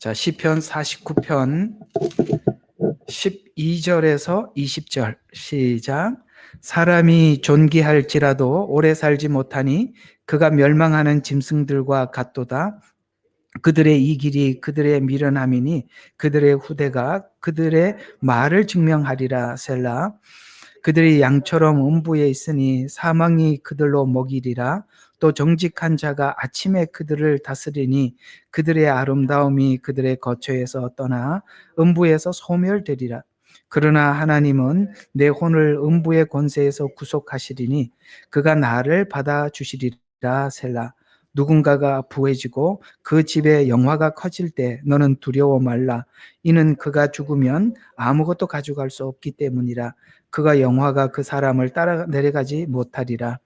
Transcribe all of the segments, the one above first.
자, 시편 49편 12절에서 20절 시작. 사람이 존귀할지라도 오래 살지 못하니 그가 멸망하는 짐승들과 같도다. 그들의 이 길이 그들의 미련함이니 그들의 후대가 그들의 말을 증명하리라. 셀라. 그들이 양처럼 음부에 있으니 사망이 그들로 먹이리라. 또 정직한 자가 아침에 그들을 다스리니 그들의 아름다움이 그들의 거처에서 떠나 음부에서 소멸되리라. 그러나 하나님은 내 혼을 음부의 권세에서 구속하시리니 그가 나를 받아주시리라. 셀라. 누군가가 부해지고 그 집에 영화가 커질 때 너는 두려워 말라. 이는 그가 죽으면 아무것도 가져갈 수 없기 때문이라. 그가 영화가 그 사람을 따라 내려가지 못하리라.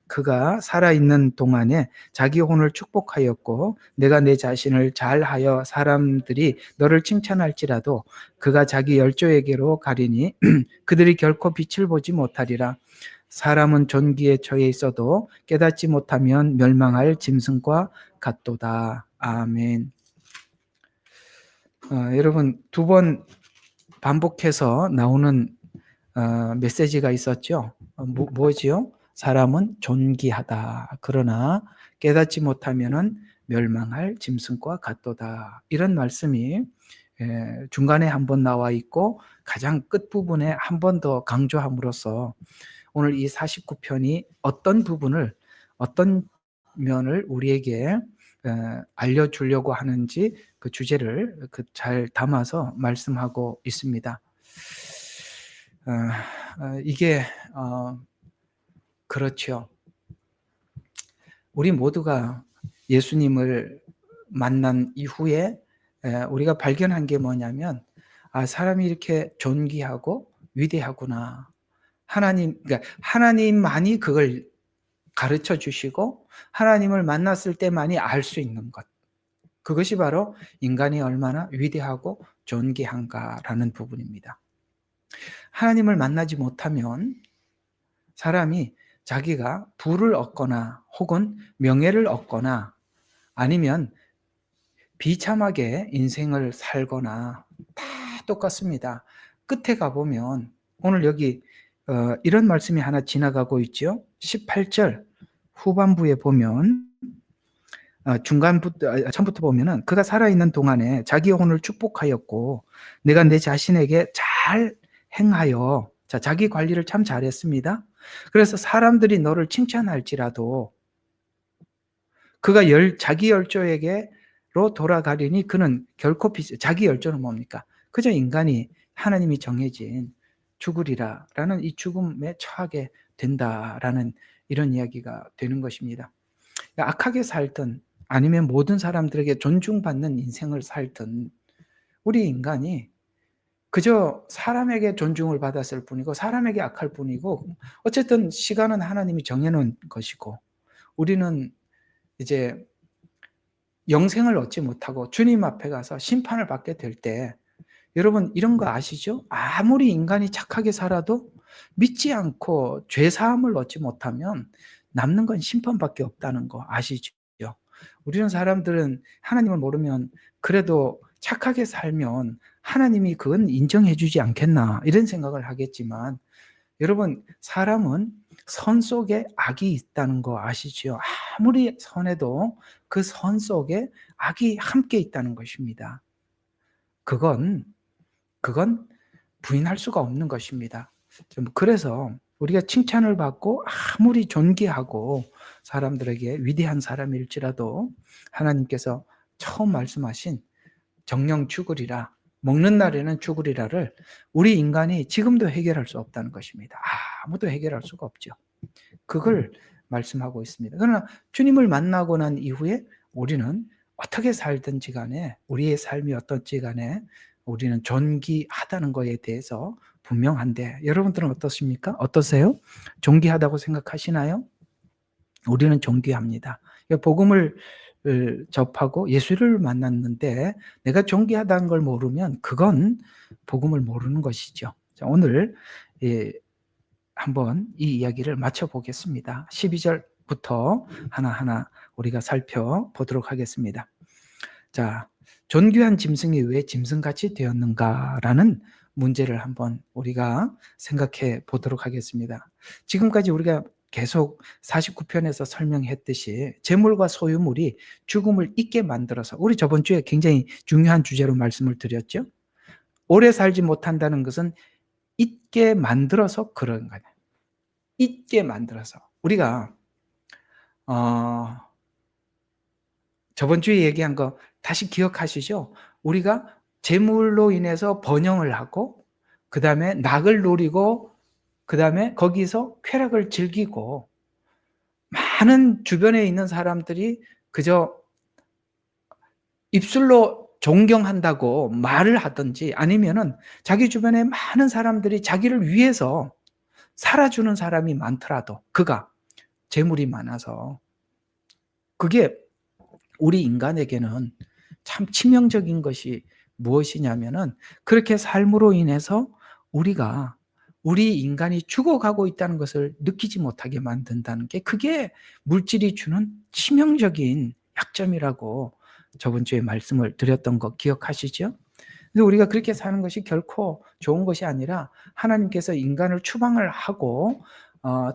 그가 살아있는 동안에 자기 혼을 축복하였고 내가 내 자신을 잘하여 사람들이 너를 칭찬할지라도 그가 자기 열조에게로 가리니 그들이 결코 빛을 보지 못하리라. 사람은 존귀에 처해 있어도 깨닫지 못하면 멸망할 짐승과 같도다. 아멘. 여러분, 두 번 반복해서 나오는 메시지가 있었죠. 뭐지요? 사람은 존귀하다. 그러나 깨닫지 못하면은 멸망할 짐승과 같도다. 이런 말씀이 중간에 한 번 나와 있고 가장 끝부분에 한 번 더 강조함으로써 오늘 이 49편이 어떤 부분을 어떤 면을 우리에게 알려주려고 하는지 그 주제를 잘 담아서 말씀하고 있습니다. 이게 그렇죠. 우리 모두가 예수님을 만난 이후에 우리가 발견한 게 뭐냐면 사람이 이렇게 존귀하고 위대하구나. 그러니까 하나님만이 그걸 가르쳐 주시고 하나님을 만났을 때만이 알 수 있는 것. 그것이 바로 인간이 얼마나 위대하고 존귀한가라는 부분입니다. 하나님을 만나지 못하면 사람이 자기가 부를 얻거나 혹은 명예를 얻거나 아니면 비참하게 인생을 살거나 다 똑같습니다. 끝에 가보면 오늘 여기 이런 말씀이 하나 지나가고 있죠. 18절 후반부에 보면 중간부터 처음부터 보면은 그가 살아있는 동안에 자기 혼을 축복하였고 내가 내 자신에게 잘 행하여 자기 관리를 참 잘했습니다. 그래서 사람들이 너를 칭찬할지라도 그가 자기 열조에게로 돌아가리니 그는 결코 자기 열조는 뭡니까? 그저 인간이 하나님이 정해진 죽으리라라는 이 죽음에 처하게 된다라는 이런 이야기가 되는 것입니다. 악하게 살든 아니면 모든 사람들에게 존중받는 인생을 살든 우리 인간이 그저 사람에게 존중을 받았을 뿐이고 사람에게 악할 뿐이고 어쨌든 시간은 하나님이 정해놓은 것이고 우리는 이제 영생을 얻지 못하고 주님 앞에 가서 심판을 받게 될 때 여러분 이런 거 아시죠? 아무리 인간이 착하게 살아도 믿지 않고 죄사함을 얻지 못하면 남는 건 심판밖에 없다는 거 아시죠? 우리는 사람들은 하나님을 모르면 그래도 착하게 살면 하나님이 그건 인정해 주지 않겠나 이런 생각을 하겠지만 여러분 사람은 선 속에 악이 있다는 거 아시죠? 아무리 선해도 그 선 속에 악이 함께 있다는 것입니다. 그건 부인할 수가 없는 것입니다. 그래서 우리가 칭찬을 받고 아무리 존귀하고 사람들에게 위대한 사람일지라도 하나님께서 처음 말씀하신 정령 죽으리라, 먹는 날에는 죽으리라를 우리 인간이 지금도 해결할 수 없다는 것입니다. 아무도 해결할 수가 없죠. 그걸 말씀하고 있습니다. 그러나 주님을 만나고 난 이후에 우리는 어떻게 살든지 간에 우리의 삶이 어떻지 간에 우리는 존귀하다는 것에 대해서 분명한데 여러분들은 어떻습니까? 어떠세요? 존귀하다고 생각하시나요? 우리는 존귀합니다. 복음을 접하고 예수를 만났는데 내가 존귀하다는 걸 모르면 그건 복음을 모르는 것이죠. 자, 오늘 한번 이 이야기를 맞춰보겠습니다. 12절부터 하나하나 우리가 살펴보도록 하겠습니다. 자, 존귀한 짐승이 왜 짐승같이 되었는가라는 문제를 한번 우리가 생각해 보도록 하겠습니다. 지금까지 우리가 계속 49편에서 설명했듯이 재물과 소유물이 죽음을 잊게 만들어서, 우리 저번 주에 굉장히 중요한 주제로 말씀을 드렸죠. 오래 살지 못한다는 것은 잊게 만들어서 그런 거예요. 잊게 만들어서. 우리가 저번 주에 얘기한 거 다시 기억하시죠? 우리가 재물로 인해서 번영을 하고, 그 다음에 낙을 노리고, 그 다음에 거기서 쾌락을 즐기고, 많은 주변에 있는 사람들이 그저 입술로 존경한다고 말을 하든지, 아니면은 자기 주변에 많은 사람들이 자기를 위해서 살아주는 사람이 많더라도 그가 재물이 많아서, 그게 우리 인간에게는 참 치명적인 것이 무엇이냐면은, 그렇게 삶으로 인해서 우리 인간이 죽어가고 있다는 것을 느끼지 못하게 만든다는 게, 그게 물질이 주는 치명적인 약점이라고 저번 주에 말씀을 드렸던 거 기억하시죠? 그래서 우리가 그렇게 사는 것이 결코 좋은 것이 아니라, 하나님께서 인간을 추방을 하고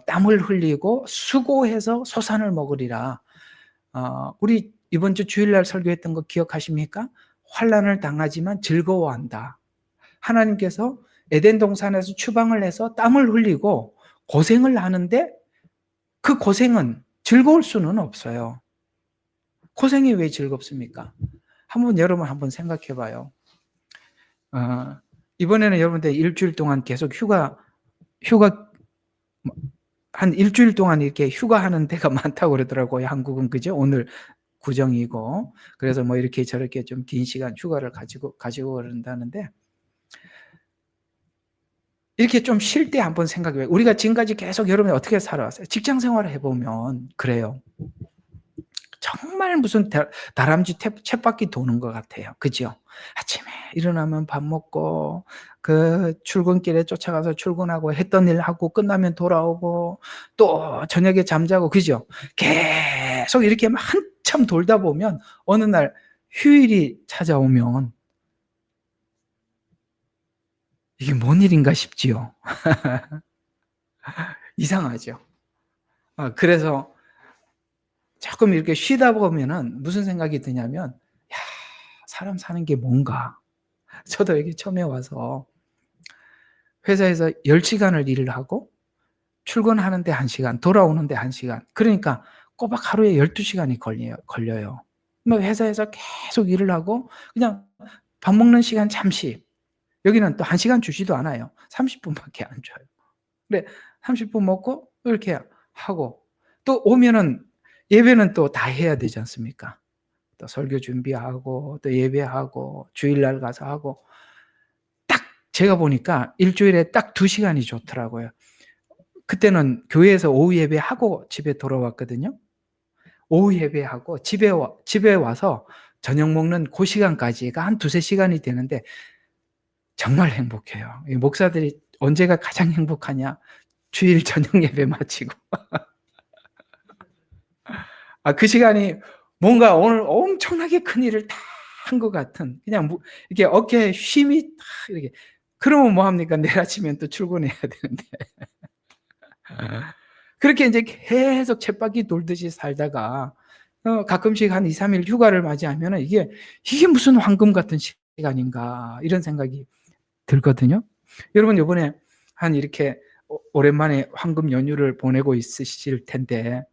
땀을 흘리고 수고해서 소산을 먹으리라. 우리 이번 주 주일날 설교했던 거 기억하십니까? 환난을 당하지만 즐거워한다. 하나님께서 에덴 동산에서 추방을 해서 땀을 흘리고 고생을 하는데, 그 고생은 즐거울 수는 없어요. 고생이 왜 즐겁습니까? 여러분 한번 생각해 봐요. 이번에는 여러분들 일주일 동안 계속 휴가 한 일주일 동안 이렇게 휴가하는 데가 많다고 그러더라고요. 한국은, 그죠? 오늘 구정이고, 그래서 뭐 이렇게 저렇게 좀 긴 시간 휴가를 가지고 그런다는데, 이렇게 좀 쉴 때 한번 생각해 봐요. 우리가 지금까지 계속 여러분이 어떻게 살아왔어요? 직장 생활을 해보면 그래요. 정말 무슨 다람쥐 쳇바퀴 도는 것 같아요. 그죠? 아침에 일어나면 밥 먹고, 그 출근길에 쫓아가서 출근하고, 했던 일 하고, 끝나면 돌아오고, 또 저녁에 잠자고, 그죠? 계속 이렇게 한참 돌다 보면 어느 날 휴일이 찾아오면 이게 뭔 일인가 싶지요. 이상하죠. 그래서 조금 이렇게 쉬다 보면은 무슨 생각이 드냐면, 야, 사람 사는 게 뭔가. 저도 여기 처음에 와서 회사에서 10시간을 일을 하고, 출근하는데 1시간, 돌아오는데 1시간. 그러니까 꼬박 하루에 12시간이 걸려요. 뭐 회사에서 계속 일을 하고, 그냥 밥 먹는 시간 잠시, 여기는 또 1시간 주지도 않아요. 30분밖에 안 줘요. 근데 30분 먹고 이렇게 하고, 또 오면은 예배는 또 다 해야 되지 않습니까? 또 설교 준비하고, 또 예배하고, 주일날 가서 하고. 딱 제가 보니까 일주일에 딱 2시간이 좋더라고요. 그때는 교회에서 오후 예배하고 집에 돌아왔거든요. 오후 예배하고 집에 와서 저녁 먹는 그 시간까지가 한 2-3시간이 되는데 정말 행복해요. 목사들이 언제가 가장 행복하냐? 주일 저녁 예배 마치고. 그 시간이 뭔가 오늘 엄청나게 큰 일을 다 한 것 같은, 그냥 이렇게 어깨에 쉼이 딱 이렇게. 그러면 뭐 합니까? 내일 아침엔 또 출근해야 되는데. 그렇게 이제 계속 쳇바퀴 돌듯이 살다가 가끔씩 한 2-3일 휴가를 맞이하면은 이게 무슨 황금 같은 시간인가, 이런 생각이 들거든요. 여러분 요번에 이렇게 오랜만에 황금 연휴를 보내고 있으실 텐데,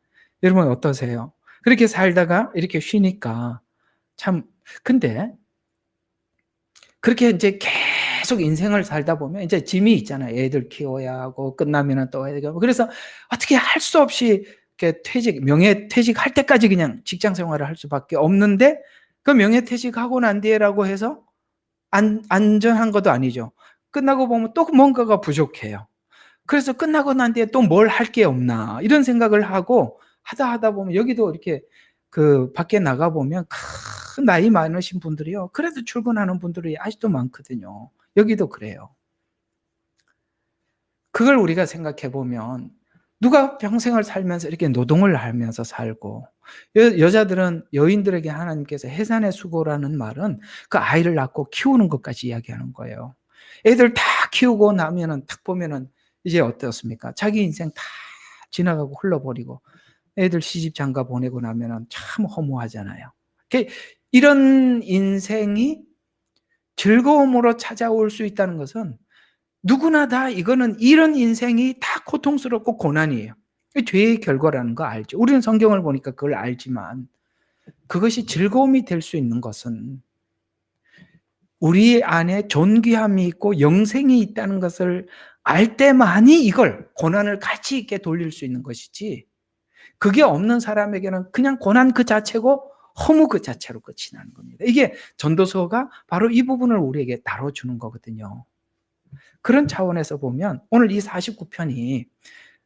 여러분 어떠세요? 그렇게 살다가 이렇게 쉬니까 참. 근데 그렇게 이제 계속 인생을 살다 보면 이제 짐이 있잖아요. 애들 키워야 하고, 끝나면은 또 해야 되고. 그래서 어떻게 할 수 없이 이렇게 명예퇴직할 때까지 그냥 직장 생활을 할 수밖에 없는데, 그 명예퇴직하고 난 뒤에라고 해서 안전한 것도 아니죠. 끝나고 보면 또 뭔가가 부족해요. 그래서 끝나고 난 뒤에 또 뭘 할 게 없나, 이런 생각을 하고 하다 보면, 여기도 이렇게 밖에 나가 보면 큰 나이 많으신 분들이요, 그래도 출근하는 분들이 아직도 많거든요. 여기도 그래요. 그걸 우리가 생각해 보면 누가 평생을 살면서 이렇게 노동을 하면서 살고, 여자들은, 여인들에게 하나님께서 해산의 수고라는 말은 그 아이를 낳고 키우는 것까지 이야기하는 거예요. 애들 다 키우고 나면은 딱 보면은 이제 어떻습니까? 자기 인생 다 지나가고 흘러버리고 애들 시집 장가 보내고 나면은 참 허무하잖아요. 이런 인생이 즐거움으로 찾아올 수 있다는 것은 누구나 다, 이거는 이런 인생이 다 고통스럽고 고난이에요. 죄의 결과라는 거 알죠. 우리는 성경을 보니까 그걸 알지만, 그것이 즐거움이 될 수 있는 것은 우리 안에 존귀함이 있고 영생이 있다는 것을 알 때만이 이걸, 고난을 가치 있게 돌릴 수 있는 것이지, 그게 없는 사람에게는 그냥 고난 그 자체고 허무 그 자체로 끝이 나는 겁니다. 이게 전도서가 바로 이 부분을 우리에게 다뤄주는 거거든요. 그런 차원에서 보면 오늘 이 49편이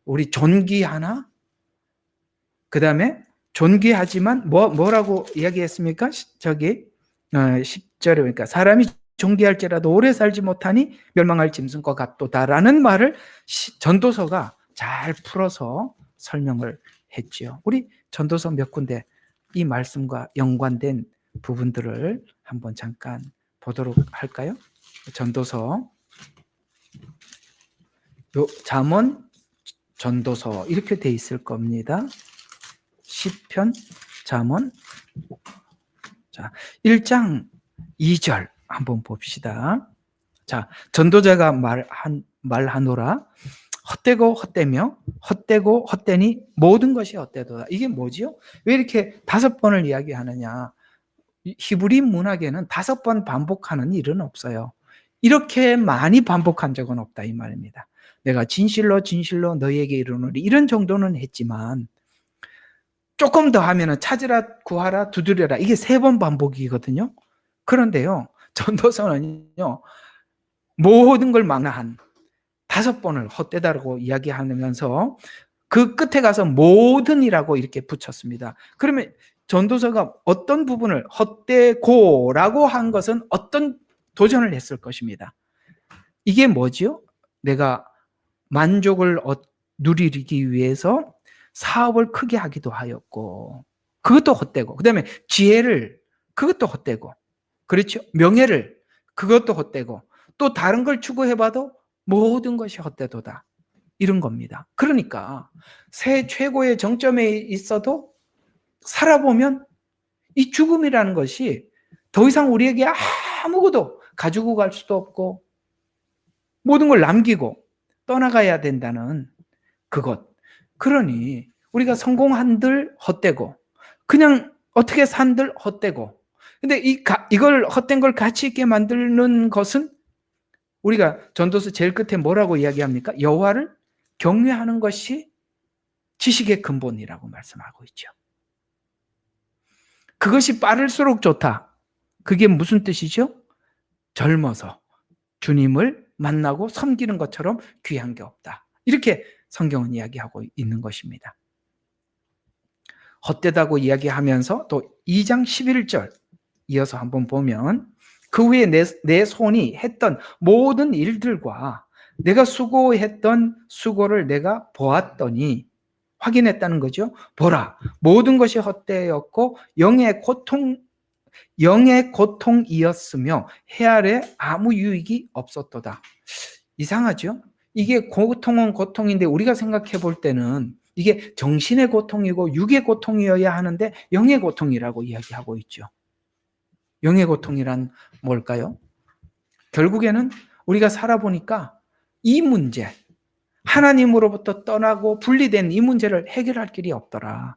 우리 존귀하나, 그 다음에 존귀하지만 뭐라고 이야기했습니까? 저기 10절에 보니까 사람이 존귀할지라도 오래 살지 못하니 멸망할 짐승과 같도다라는 말을 전도서가 잘 풀어서 설명을 했지요. 우리 전도서 몇 군데 이 말씀과 연관된 부분들을 한번 잠깐 보도록 할까요? 전도서, 잠언, 전도서 이렇게 돼 있을 겁니다. 시편, 잠언. 자, 1장 2절 한번 봅시다. 자, 전도자가 말하노라. 헛되고 헛되며 헛되고 헛되니 모든 것이 헛되도다. 이게 뭐지요? 왜 이렇게 5번을 이야기하느냐? 히브리 문학에는 5번 반복하는 일은 없어요. 이렇게 많이 반복한 적은 없다 이 말입니다. 내가 진실로 진실로 너희에게 이르노니 이런 정도는 했지만, 조금 더 하면은 찾으라 구하라 두드려라, 이게 3번 반복이거든요. 그런데요, 전도서는요 모든 걸 망라한 5번을 헛되다라고 이야기하면서 그 끝에 가서 모든이라고 이렇게 붙였습니다. 그러면 전도서가 어떤 부분을 헛되고라고 한 것은 어떤 도전을 했을 것입니다. 이게 뭐지요? 내가 만족을 누리기 위해서 사업을 크게 하기도 하였고, 그것도 헛되고, 그 다음에 지혜를, 그것도 헛되고, 그렇죠? 명예를, 그것도 헛되고, 또 다른 걸 추구해봐도 모든 것이 헛되도다, 이런 겁니다. 그러니까 최고의 정점에 있어도 살아보면 이 죽음이라는 것이 더 이상 우리에게 아무것도 가지고 갈 수도 없고 모든 걸 남기고 떠나가야 된다는 그것. 그러니 우리가 성공한들 헛되고 그냥 어떻게 산들 헛되고, 근데 이걸 헛된 걸 가치 있게 만드는 것은 우리가 전도서 제일 끝에 뭐라고 이야기합니까? 여호와를 경외하는 것이 지식의 근본이라고 말씀하고 있죠. 그것이 빠를수록 좋다. 그게 무슨 뜻이죠? 젊어서 주님을 만나고 섬기는 것처럼 귀한 게 없다. 이렇게 성경은 이야기하고 있는 것입니다. 헛되다고 이야기하면서 또 2장 11절 이어서 한번 보면, 그 후에 내 손이 했던 모든 일들과 내가 수고했던 수고를 내가 보았더니, 확인했다는 거죠. 보라, 모든 것이 헛되었고 영의 고통이었으며 해 아래 아무 유익이 없었도다. 이상하죠? 이게 고통은 고통인데 우리가 생각해 볼 때는 이게 정신의 고통이고 육의 고통이어야 하는데 영의 고통이라고 이야기하고 있죠. 영의 고통이란 뭘까요? 결국에는 우리가 살아보니까 이 문제, 하나님으로부터 떠나고 분리된 이 문제를 해결할 길이 없더라.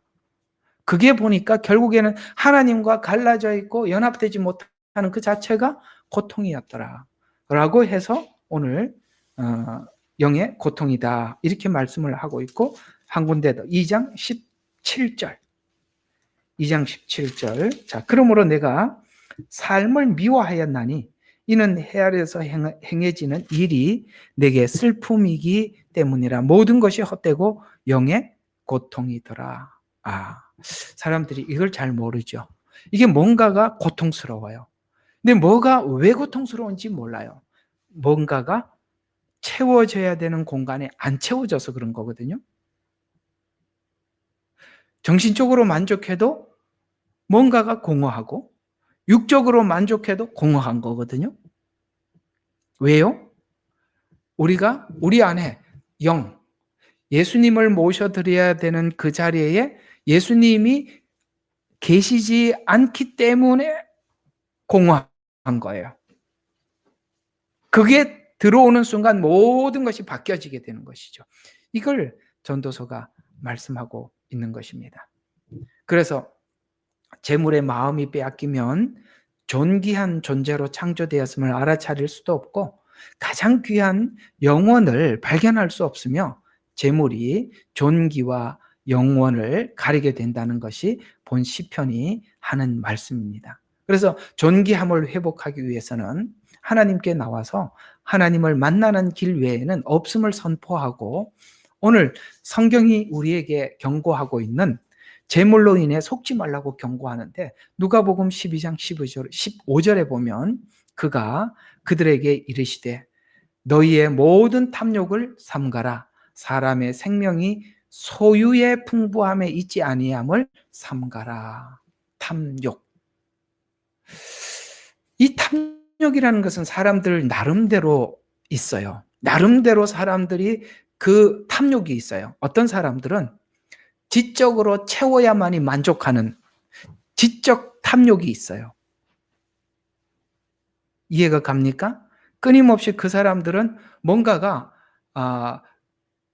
그게 보니까 결국에는 하나님과 갈라져 있고 연합되지 못하는 그 자체가 고통이었더라 라고 해서 오늘 영의 고통이다 이렇게 말씀을 하고 있고, 한 군데 더 2장 17절 자, 그러므로 내가 삶을 미워하였나니 이는 해 아래에서 행해지는 일이 내게 슬픔이기 때문이라. 모든 것이 헛되고 영의 고통이더라. 사람들이 이걸 잘 모르죠. 이게 뭔가가 고통스러워요. 근데 뭐가 왜 고통스러운지 몰라요. 뭔가가 채워져야 되는 공간에 안 채워져서 그런 거거든요. 정신적으로 만족해도 뭔가가 공허하고 육적으로 만족해도 공허한 거거든요. 왜요? 우리가 우리 안에 영, 예수님을 모셔드려야 되는 그 자리에 예수님이 계시지 않기 때문에 공허한 거예요. 그게 들어오는 순간 모든 것이 바뀌어지게 되는 것이죠. 이걸 전도서가 말씀하고 있는 것입니다. 그래서 재물의 마음이 빼앗기면 존귀한 존재로 창조되었음을 알아차릴 수도 없고 가장 귀한 영혼을 발견할 수 없으며 재물이 존귀와 영원을 가리게 된다는 것이 본 시편이 하는 말씀입니다. 그래서 존귀함을 회복하기 위해서는 하나님께 나와서 하나님을 만나는 길 외에는 없음을 선포하고 오늘 성경이 우리에게 경고하고 있는 재물로 인해 속지 말라고 경고하는데 누가복음 12장 15절에 보면 그가 그들에게 이르시되 너희의 모든 탐욕을 삼가라. 사람의 생명이 소유의 풍부함에 있지 아니함을 삼가라. 탐욕. 이 탐욕이라는 것은 사람들 나름대로 있어요. 나름대로 사람들이 그 탐욕이 있어요. 어떤 사람들은 지적으로 채워야만이 만족하는 지적 탐욕이 있어요. 이해가 갑니까? 끊임없이 그 사람들은 뭔가가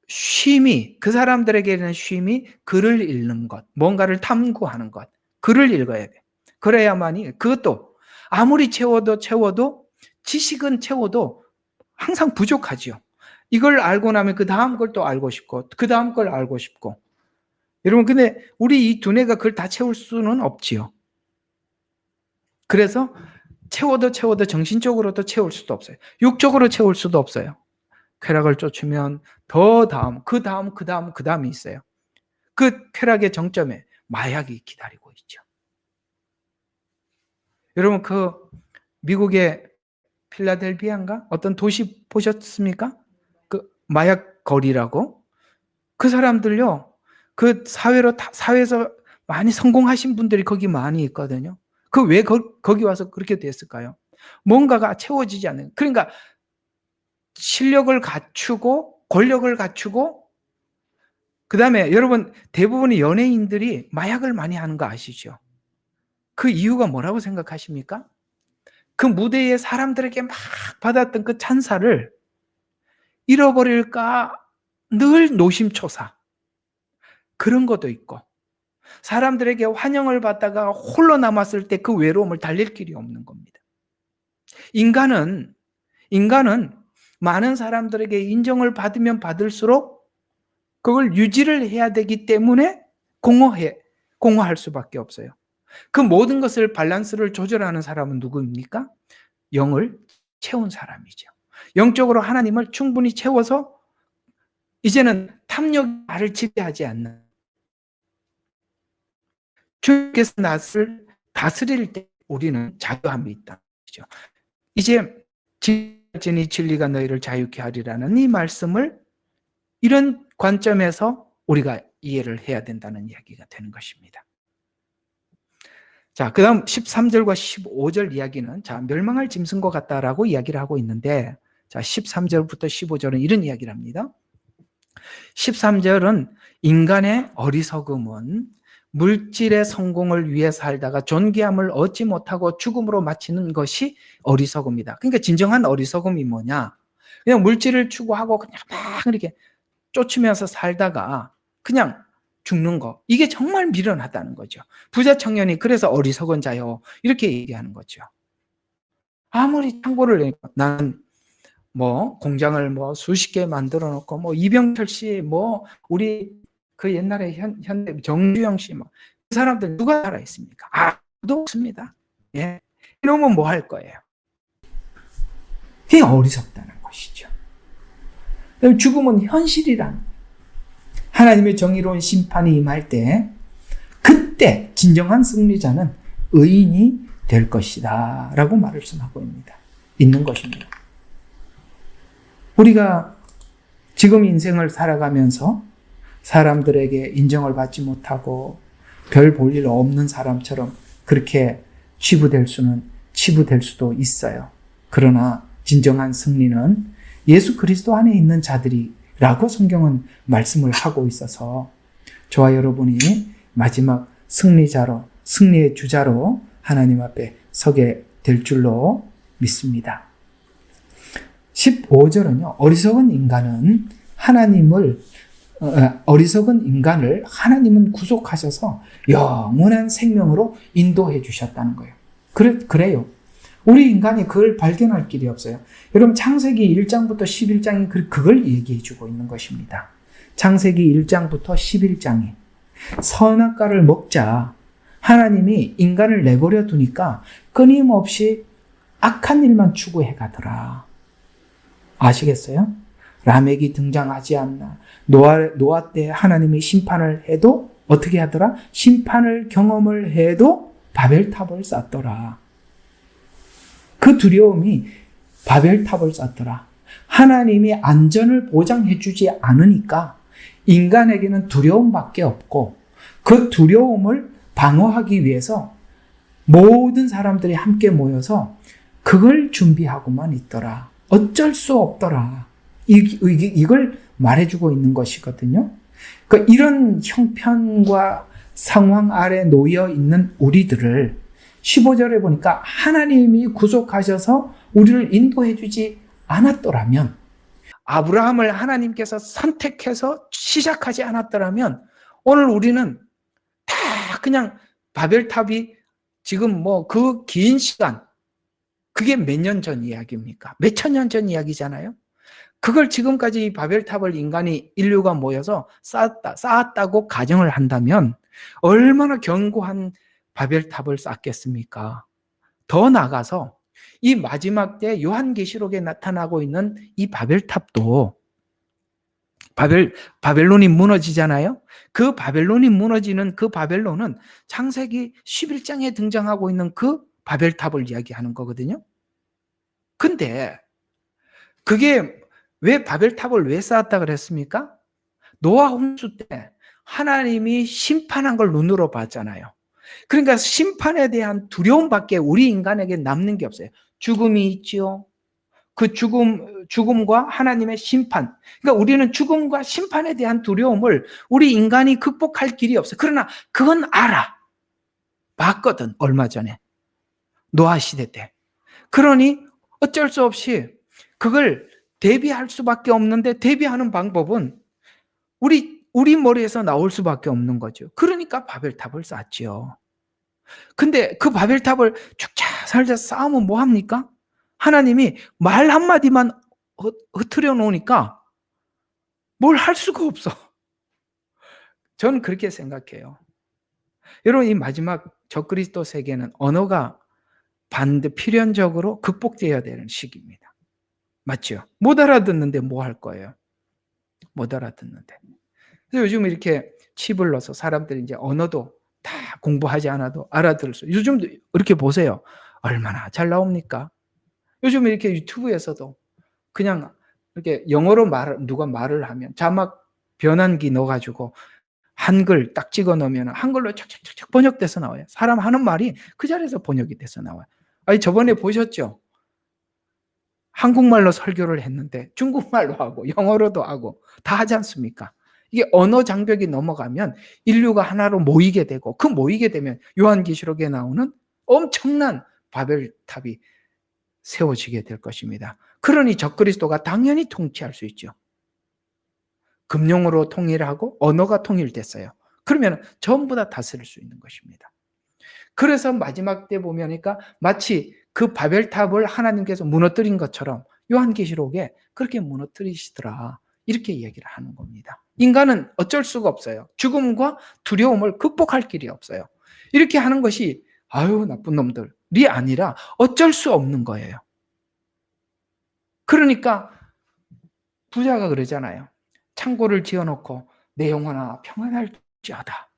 쉼이, 그 사람들에게는 쉼이 글을 읽는 것, 뭔가를 탐구하는 것, 글을 읽어야 돼. 그래야만이, 그것도 아무리 채워도 지식은 채워도 항상 부족하지요. 이걸 알고 나면 그 다음 걸 또 알고 싶고 그 다음 걸 알고 싶고. 여러분 근데 우리 이 두뇌가 그걸 다 채울 수는 없지요. 그래서 채워도 정신적으로도 채울 수도 없어요. 육적으로 채울 수도 없어요. 쾌락을 쫓으면 더 다음, 그 다음이 있어요. 그 쾌락의 정점에 마약이 기다리고 있죠. 여러분 그 미국의 필라델피아인가? 어떤 도시 보셨습니까? 그 마약 거리라고. 그 사람들요. 그 사회에서 많이 성공하신 분들이 거기 많이 있거든요. 그 왜 거기 와서 그렇게 됐을까요? 뭔가가 채워지지 않는. 그러니까 실력을 갖추고 권력을 갖추고 그다음에 여러분 대부분의 연예인들이 마약을 많이 하는 거 아시죠? 그 이유가 뭐라고 생각하십니까? 그 무대에 사람들에게 막 받았던 그 찬사를 잃어버릴까 늘 노심초사. 그런 것도 있고 사람들에게 환영을 받다가 홀로 남았을 때 그 외로움을 달랠 길이 없는 겁니다. 인간은 많은 사람들에게 인정을 받으면 받을수록 그걸 유지를 해야 되기 때문에 공허할 수밖에 없어요. 그 모든 것을 밸런스를 조절하는 사람은 누구입니까? 영을 채운 사람이죠. 영적으로 하나님을 충분히 채워서 이제는 탐욕이 나를 지배하지 않는 주께서 나를 다스릴 때 우리는 자유함이 있다. 이제 진리 진리가 너희를 자유케 하리라는 이 말씀을 이런 관점에서 우리가 이해를 해야 된다는 이야기가 되는 것입니다. 자, 그 다음 13절과 15절 이야기는 멸망할 짐승과 같다라고 이야기를 하고 있는데 13절부터 15절은 이런 이야기를 합니다. 13절은 인간의 어리석음은 물질의 성공을 위해 살다가 존귀함을 얻지 못하고 죽음으로 마치는 것이 어리석음이다. 그러니까 진정한 어리석음이 뭐냐? 그냥 물질을 추구하고 그냥 막 이렇게 쫓으면서 살다가 그냥 죽는 거. 이게 정말 미련하다는 거죠. 부자 청년이 그래서 어리석은 자요. 이렇게 얘기하는 거죠. 아무리 창고를 내니까 나는 공장을 수십 개 만들어 놓고 이병철 씨 우리 그 옛날에 현대 정주영 씨 그 사람들 누가 살아 있습니까? 아무도 없습니다. 예. 이러면 뭐 할 거예요? 그게 어리석다는 것이죠. 죽음은 현실이란 하나님의 정의로운 심판이 임할 때 그때 진정한 승리자는 의인이 될 것이다 라고 말씀하고 있는 것입니다. 우리가 지금 인생을 살아가면서 사람들에게 인정을 받지 못하고 별 볼 일 없는 사람처럼 그렇게 치부될 수도 있어요. 그러나 진정한 승리는 예수 그리스도 안에 있는 자들이라고 성경은 말씀을 하고 있어서 저와 여러분이 마지막 승리의 주자로 하나님 앞에 서게 될 줄로 믿습니다. 15절은요. 어리석은 인간을 하나님은 구속하셔서 영원한 생명으로 인도해 주셨다는 거예요. 그래요. 우리 인간이 그걸 발견할 길이 없어요. 여러분 창세기 1장부터 11장이 그걸 얘기해 주고 있는 것입니다. 창세기 1장부터 11장이 선악과를 먹자 하나님이 인간을 내버려 두니까 끊임없이 악한 일만 추구해 가더라. 아시겠어요? 라멕이 등장하지 않나. 노아 때 하나님이 심판을 해도 어떻게 하더라? 심판을 경험을 해도 바벨탑을 쌓더라. 그 두려움이 바벨탑을 쌓더라. 하나님이 안전을 보장해 주지 않으니까 인간에게는 두려움밖에 없고 그 두려움을 방어하기 위해서 모든 사람들이 함께 모여서 그걸 준비하고만 있더라. 어쩔 수 없더라. 이걸 말해주고 있는 것이거든요. 그러니까 이런 형편과 상황 아래 놓여 있는 우리들을 15절에 보니까 하나님이 구속하셔서 우리를 인도해 주지 않았더라면, 아브라함을 하나님께서 선택해서 시작하지 않았더라면 오늘 우리는 다 그냥 바벨탑이 지금 뭐 그 긴 시간, 그게 몇 년 전 이야기입니까? 몇 천 년 전 이야기잖아요. 그걸 지금까지 바벨탑을 인류가 모여서 쌓았다고 가정을 한다면 얼마나 견고한 바벨탑을 쌓겠습니까? 더 나아가서 이 마지막 때 요한계시록에 나타나고 있는 이 바벨탑도 바벨론이 무너지잖아요. 그 바벨론이 무너지는 그 바벨론은 창세기 11장에 등장하고 있는 그 바벨탑을 이야기하는 거거든요. 근데 그게 왜 바벨탑을 왜 쌓았다 그랬습니까? 노아 홍수 때 하나님이 심판한 걸 눈으로 봤잖아요. 그러니까 심판에 대한 두려움밖에 우리 인간에게 남는 게 없어요. 죽음이 있지요. 그 죽음과 하나님의 심판. 그러니까 우리는 죽음과 심판에 대한 두려움을 우리 인간이 극복할 길이 없어요. 그러나 그건 알아. 봤거든, 얼마 전에. 노아 시대 때. 그러니 어쩔 수 없이 그걸 대비할 수밖에 없는데 대비하는 방법은 우리 머리에서 나올 수밖에 없는 거죠. 그러니까 바벨탑을 쌓지요. 근데 그 바벨탑을 죽자 살자 쌓으면 뭐 합니까? 하나님이 말 한마디만 흐트려 놓으니까 뭘 할 수가 없어. 저는 그렇게 생각해요. 여러분, 이 마지막 적그리스도 세계는 언어가 필연적으로 극복되어야 되는 시기입니다. 맞죠? 못 알아듣는데 뭐 할 거예요? 못 알아듣는데. 그래서 요즘 이렇게 칩을 넣어서 사람들이 이제 언어도 다 공부하지 않아도 알아들을 수. 요즘도 이렇게 보세요. 얼마나 잘 나옵니까? 요즘 이렇게 유튜브에서도 그냥 이렇게 영어로 누가 말을 하면 자막 변환기 넣어가지고 한글 딱 찍어 넣으면 한글로 착착착착 번역돼서 나와요. 사람 하는 말이 그 자리에서 번역이 돼서 나와요. 아니, 저번에 보셨죠? 한국말로 설교를 했는데 중국말로 하고 영어로도 하고 다 하지 않습니까? 이게 언어 장벽이 넘어가면 인류가 하나로 모이게 되고, 그 모이게 되면 요한계시록에 나오는 엄청난 바벨탑이 세워지게 될 것입니다. 그러니 적그리스도가 당연히 통치할 수 있죠. 금융으로 통일하고 언어가 통일됐어요. 그러면 전부 다 다스릴 수 있는 것입니다. 그래서 마지막 때 보면니까 마치 그 바벨탑을 하나님께서 무너뜨린 것처럼 요한계시록에 그렇게 무너뜨리시더라. 이렇게 얘기를 하는 겁니다. 인간은 어쩔 수가 없어요. 죽음과 두려움을 극복할 길이 없어요. 이렇게 하는 것이 아유 나쁜 놈들이 아니라 어쩔 수 없는 거예요. 그러니까 부자가 그러잖아요. 창고를 지어놓고 내 영혼아 평안할지어다.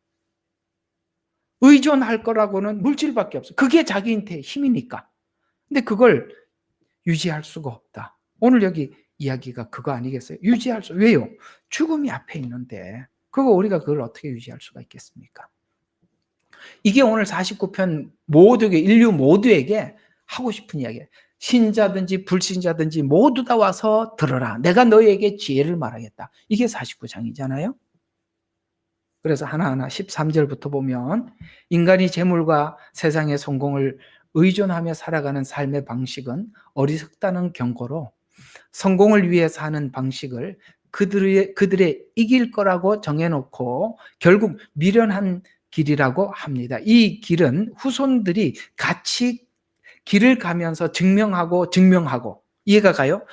의존할 거라고는 물질밖에 없어요. 그게 자기한테 힘이니까. 근데 그걸 유지할 수가 없다. 오늘 여기 이야기가 그거 아니겠어요? 왜요? 죽음이 앞에 있는데 우리가 그걸 어떻게 유지할 수가 있겠습니까? 이게 오늘 49편 모두에게, 인류 모두에게 하고 싶은 이야기예요. 신자든지 불신자든지 모두 다 와서 들어라. 내가 너희에게 지혜를 말하겠다. 이게 49장이잖아요. 그래서 하나하나 13절부터 보면 인간이 재물과 세상의 성공을 의존하며 살아가는 삶의 방식은 어리석다는 경고로 성공을 위해 사는 방식을 그들의 이길 거라고 정해놓고 결국 미련한 길이라고 합니다. 이 길은 후손들이 같이 길을 가면서 증명하고 이해가 가요?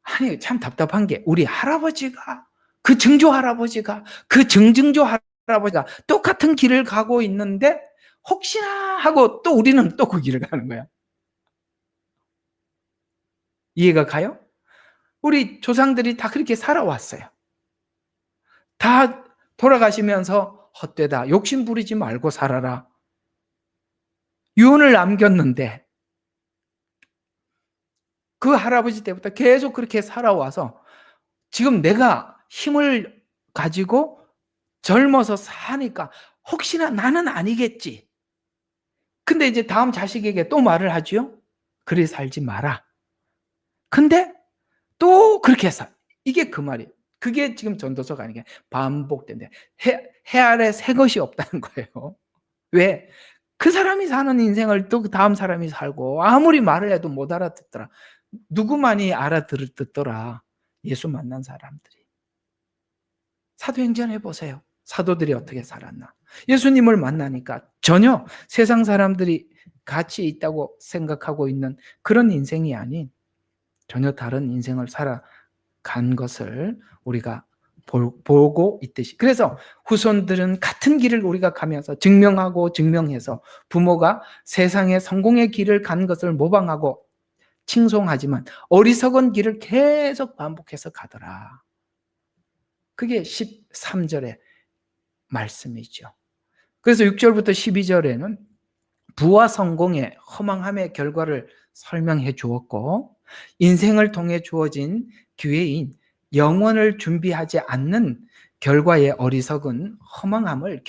아니 참 답답한 게 우리 할아버지가 그 증조 할아버지가 그 증증조 할아버지가 똑같은 길을 가고 있는데 혹시나 하고 또 우리는 또 그 길을 가는 거야. 이해가 가요? 우리 조상들이 다 그렇게 살아왔어요. 다 돌아가시면서 헛되다. 욕심 부리지 말고 살아라. 유언을 남겼는데 그 할아버지 때부터 계속 그렇게 살아와서 지금 내가 힘을 가지고 젊어서 사니까 혹시나 나는 아니겠지. 근데 이제 다음 자식에게 또 말을 하죠. 그래 살지 마라. 근데 또 그렇게 살. 이게 그 말이에요. 그게 지금 전도서가 아니게 반복된대. 해 아래 새 것이 없다는 거예요. 왜? 그 사람이 사는 인생을 또 그 다음 사람이 살고 아무리 말을 해도 못 알아듣더라. 누구만이 알아듣더라. 예수 만난 사람들이. 사도행전 해보세요. 사도들이 어떻게 살았나. 예수님을 만나니까 전혀 세상 사람들이 가치 있다고 생각하고 있는 그런 인생이 아닌 전혀 다른 인생을 살아간 것을 우리가 보고 있듯이. 그래서 후손들은 같은 길을 우리가 가면서 증명해서 부모가 세상의 성공의 길을 간 것을 모방하고 칭송하지만 어리석은 길을 계속 반복해서 가더라. 그게 13절의 말씀이죠. 그래서 6절부터 12절에는 부와 성공의 허망함의 결과를 설명해 주었고 인생을 통해 주어진 기회인 영원을 준비하지 않는 결과의 어리석은 허망함을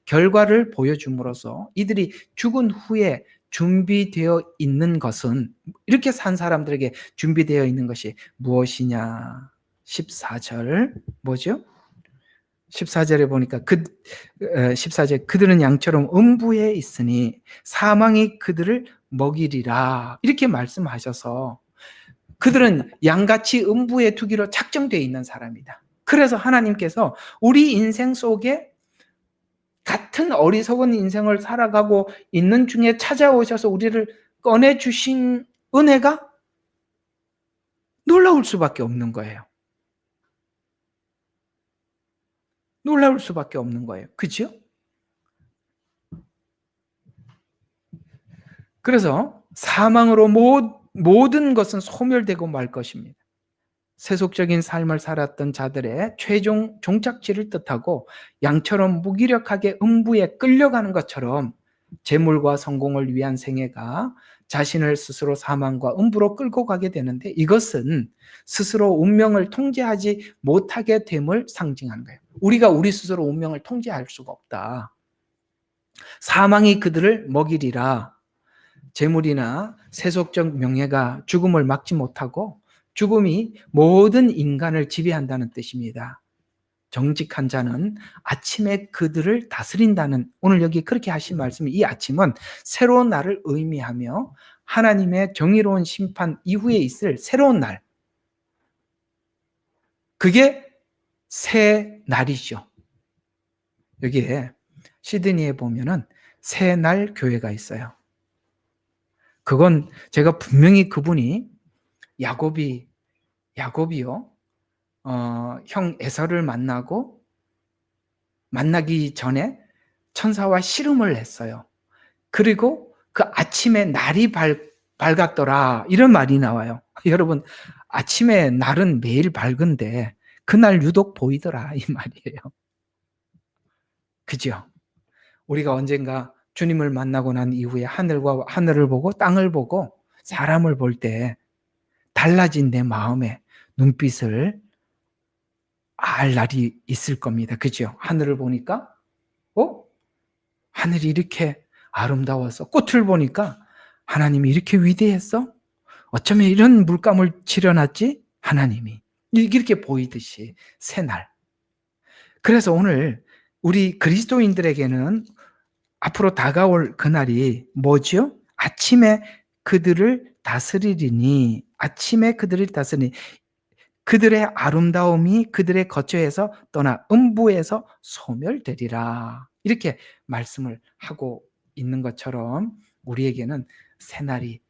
결과를 보여줌으로써 이들이 죽은 후에 준비되어 있는 것은 이렇게 산 사람들에게 준비되어 있는 것이 무엇이냐. 14절 뭐죠? 14절에 보니까 14절 그들은 양처럼 음부에 있으니 사망이 그들을 먹이리라 이렇게 말씀하셔서 그들은 양같이 음부에 두기로 작정되어 있는 사람이다. 그래서 하나님께서 우리 인생 속에 같은 어리석은 인생을 살아가고 있는 중에 찾아오셔서 우리를 꺼내주신 은혜가 놀라울 수밖에 없는 거예요. 놀라울 수밖에 없는 거예요. 그렇죠? 그래서 사망으로 모든 것은 소멸되고 말 것입니다. 세속적인 삶을 살았던 자들의 최종 종착지를 뜻하고 양처럼 무기력하게 음부에 끌려가는 것처럼 재물과 성공을 위한 생애가 자신을 스스로 사망과 음부로 끌고 가게 되는데 이것은 스스로 운명을 통제하지 못하게 됨을 상징하는 거예요. 우리가 우리 스스로 운명을 통제할 수가 없다. 사망이 그들을 먹이리라. 재물이나 세속적 명예가 죽음을 막지 못하고 죽음이 모든 인간을 지배한다는 뜻입니다. 정직한 자는 아침에 그들을 다스린다는 오늘 여기 그렇게 하신 말씀이 이 아침은 새로운 날을 의미하며 하나님의 정의로운 심판 이후에 있을 새로운 날 그게 새 날이죠. 여기에 시드니에 보면은 새 날 교회가 있어요. 그건 제가 분명히 그분이 야곱이요. 형 에서를 만나기 전에 천사와 씨름을 했어요. 그리고 그 아침에 날이 밝았더라. 이런 말이 나와요. 여러분, 아침에 날은 매일 밝은데 그날 유독 보이더라. 이 말이에요. 그죠? 우리가 언젠가 주님을 만나고 난 이후에 하늘을 보고 땅을 보고 사람을 볼 때 달라진 내 마음의 눈빛을 알 날이 있을 겁니다. 그죠? 하늘을 보니까 하늘이 이렇게 아름다워서 꽃을 보니까 하나님이 이렇게 위대했어? 어쩌면 이런 물감을 칠해놨지? 하나님이. 이렇게 보이듯이 새날. 그래서 오늘 우리 그리스도인들에게는 앞으로 다가올 그날이 뭐죠? 아침에 그들을 다스리리니, 아침에 그들을 다스리니, 그들의 아름다움이 그들의 거처에서 떠나 음부에서 소멸되리라. 이렇게 말씀을 하고 있는 것처럼 우리에게는 새날이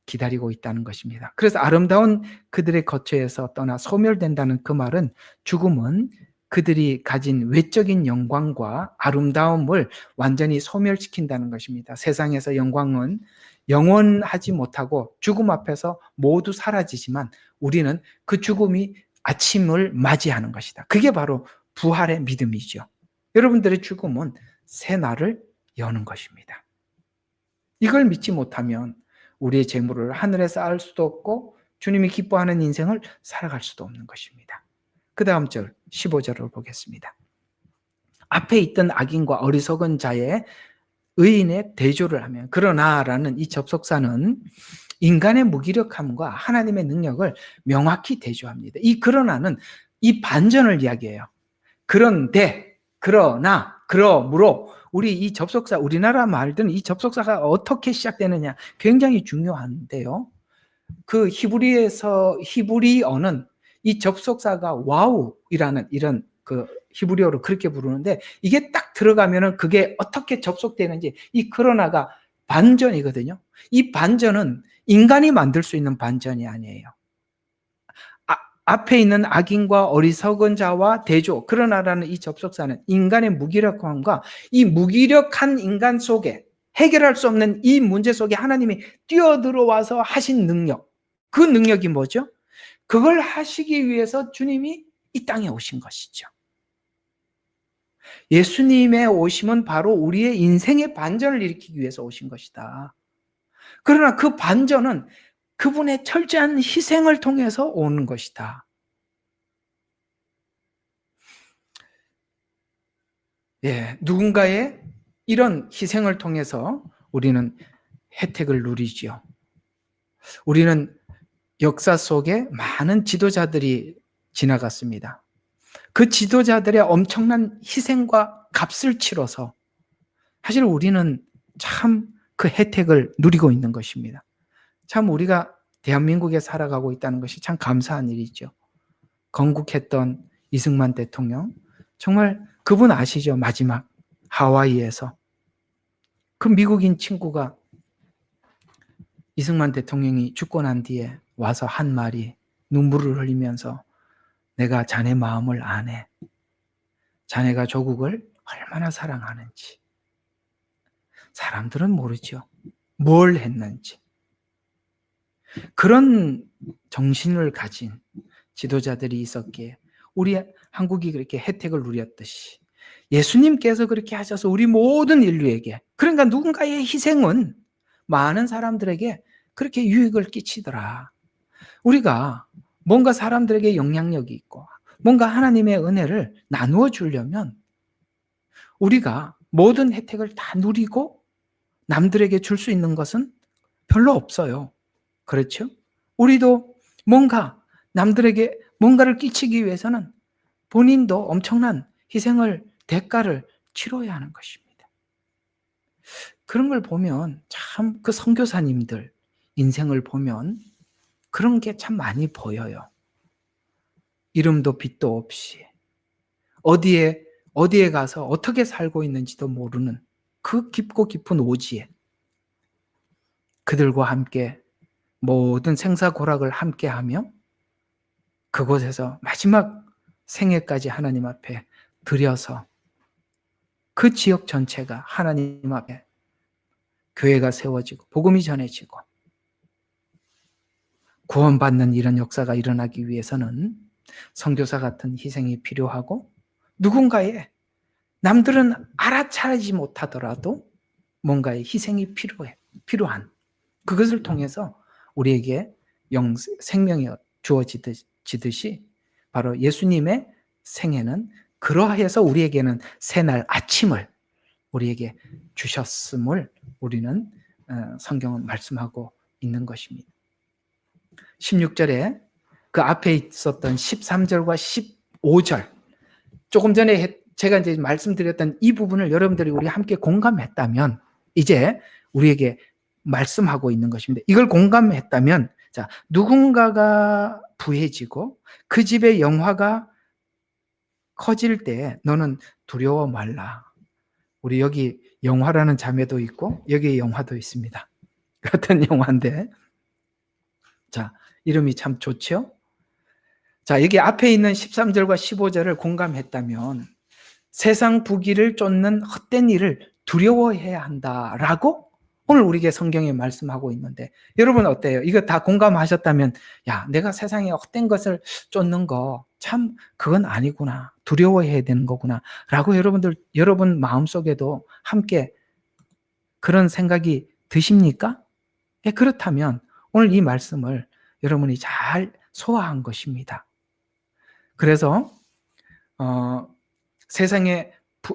기다리고 있다는 것입니다. 그래서 아름다운 그들의 거처에서 떠나 소멸된다는 그 말은, 죽음은 그들이 가진 외적인 영광과 아름다움을 완전히 소멸시킨다는 것입니다. 세상에서 영광은 영원하지 못하고 죽음 앞에서 모두 사라지지만 우리는 그 죽음이 아침을 맞이하는 것이다. 그게 바로 부활의 믿음이죠. 여러분들의 죽음은 새 날을 여는 것입니다. 이걸 믿지 못하면 우리의 재물을 하늘에 쌓을 수도 없고 주님이 기뻐하는 인생을 살아갈 수도 없는 것입니다. 그 다음 절 15절을 보겠습니다. 앞에 있던 악인과 어리석은 자의 의인의 대조를 하면, 그러나라는 이 접속사는 인간의 무기력함과 하나님의 능력을 명확히 대조합니다. 이 그러나는 이 반전을 이야기해요. 그런데, 그러나, 그러므로, 우리 이 접속사, 우리나라 말들은 이 접속사가 어떻게 시작되느냐 굉장히 중요한데요. 그 히브리어는 이 접속사가 와우이라는 이런 그 히브리어로 그렇게 부르는데, 이게 딱 들어가면은 그게 어떻게 접속되는지, 이 그러나가 반전이거든요. 이 반전은 인간이 만들 수 있는 반전이 아니에요. 앞에 있는 악인과 어리석은 자와 대조, 그러나라는 이 접속사는 인간의 무기력함과 이 무기력한 인간 속에 해결할 수 없는 이 문제 속에 하나님이 뛰어들어와서 하신 능력, 그 능력이 뭐죠? 그걸 하시기 위해서 주님이 이 땅에 오신 것이죠. 예수님의 오심은 바로 우리의 인생의 반전을 일으키기 위해서 오신 것이다. 그러나 그 반전은 그분의 철저한 희생을 통해서 오는 것이다. 예, 누군가의 이런 희생을 통해서 우리는 혜택을 누리지요. 우리는 역사 속에 많은 지도자들이 지나갔습니다. 그 지도자들의 엄청난 희생과 값을 치러서 사실 우리는 참 그 혜택을 누리고 있는 것입니다. 참 우리가 대한민국에 살아가고 있다는 것이 참 감사한 일이죠. 건국했던 이승만 대통령, 정말 그분 아시죠? 마지막 하와이에서 그 미국인 친구가 이승만 대통령이 죽고 난 뒤에 와서 한 말이, 눈물을 흘리면서 내가 자네 마음을 아네. 자네가 조국을 얼마나 사랑하는지. 사람들은 모르죠. 뭘 했는지. 그런 정신을 가진 지도자들이 있었기에 우리 한국이 그렇게 혜택을 누렸듯이 예수님께서 그렇게 하셔서 우리 모든 인류에게, 그러니까 누군가의 희생은 많은 사람들에게 그렇게 유익을 끼치더라. 우리가 뭔가 사람들에게 영향력이 있고 뭔가 하나님의 은혜를 나누어 주려면 우리가 모든 혜택을 다 누리고 남들에게 줄 수 있는 것은 별로 없어요. 그렇죠? 우리도 뭔가 남들에게 뭔가를 끼치기 위해서는 본인도 엄청난 희생을, 대가를 치러야 하는 것입니다. 그런 걸 보면 참 그 선교사님들 인생을 보면 그런 게 참 많이 보여요. 이름도 빛도 없이 어디에 가서 어떻게 살고 있는지도 모르는 그 깊고 깊은 오지에 그들과 함께 모든 생사고락을 함께하며 그곳에서 마지막 생애까지 하나님 앞에 드려서 그 지역 전체가 하나님 앞에 교회가 세워지고 복음이 전해지고 구원받는 이런 역사가 일어나기 위해서는 선교사 같은 희생이 필요하고, 누군가의 남들은 알아차리지 못하더라도 뭔가의 희생이 필요한 그것을 통해서 우리에게 생명이 주어지듯이 바로 예수님의 생애는 그러해서 우리에게는 새날 아침을 우리에게 주셨음을 우리는 성경은 말씀하고 있는 것입니다. 16절에 그 앞에 있었던 13절과 15절, 조금 전에 제가 이제 말씀드렸던 이 부분을 여러분들이 우리 함께 공감했다면 이제 우리에게 말씀하고 있는 것입니다. 이걸 공감했다면, 자, 누군가가 부해지고 그 집의 영화가 커질 때 너는 두려워 말라. 우리 여기 영화라는 자매도 있고 여기 영화도 있습니다. 같은 영화인데, 자, 이름이 참 좋죠? 자, 여기 앞에 있는 13절과 15절을 공감했다면 세상 부귀를 쫓는 헛된 일을 두려워해야 한다라고 오늘 우리에게 성경에 말씀하고 있는데, 여러분 어때요? 이거 다 공감하셨다면, 야, 내가 세상에 헛된 것을 쫓는 거 참 그건 아니구나, 두려워해야 되는 거구나 라고 여러분 마음속에도 함께 그런 생각이 드십니까? 예, 그렇다면 오늘 이 말씀을 여러분이 잘 소화한 것입니다. 그래서 세상의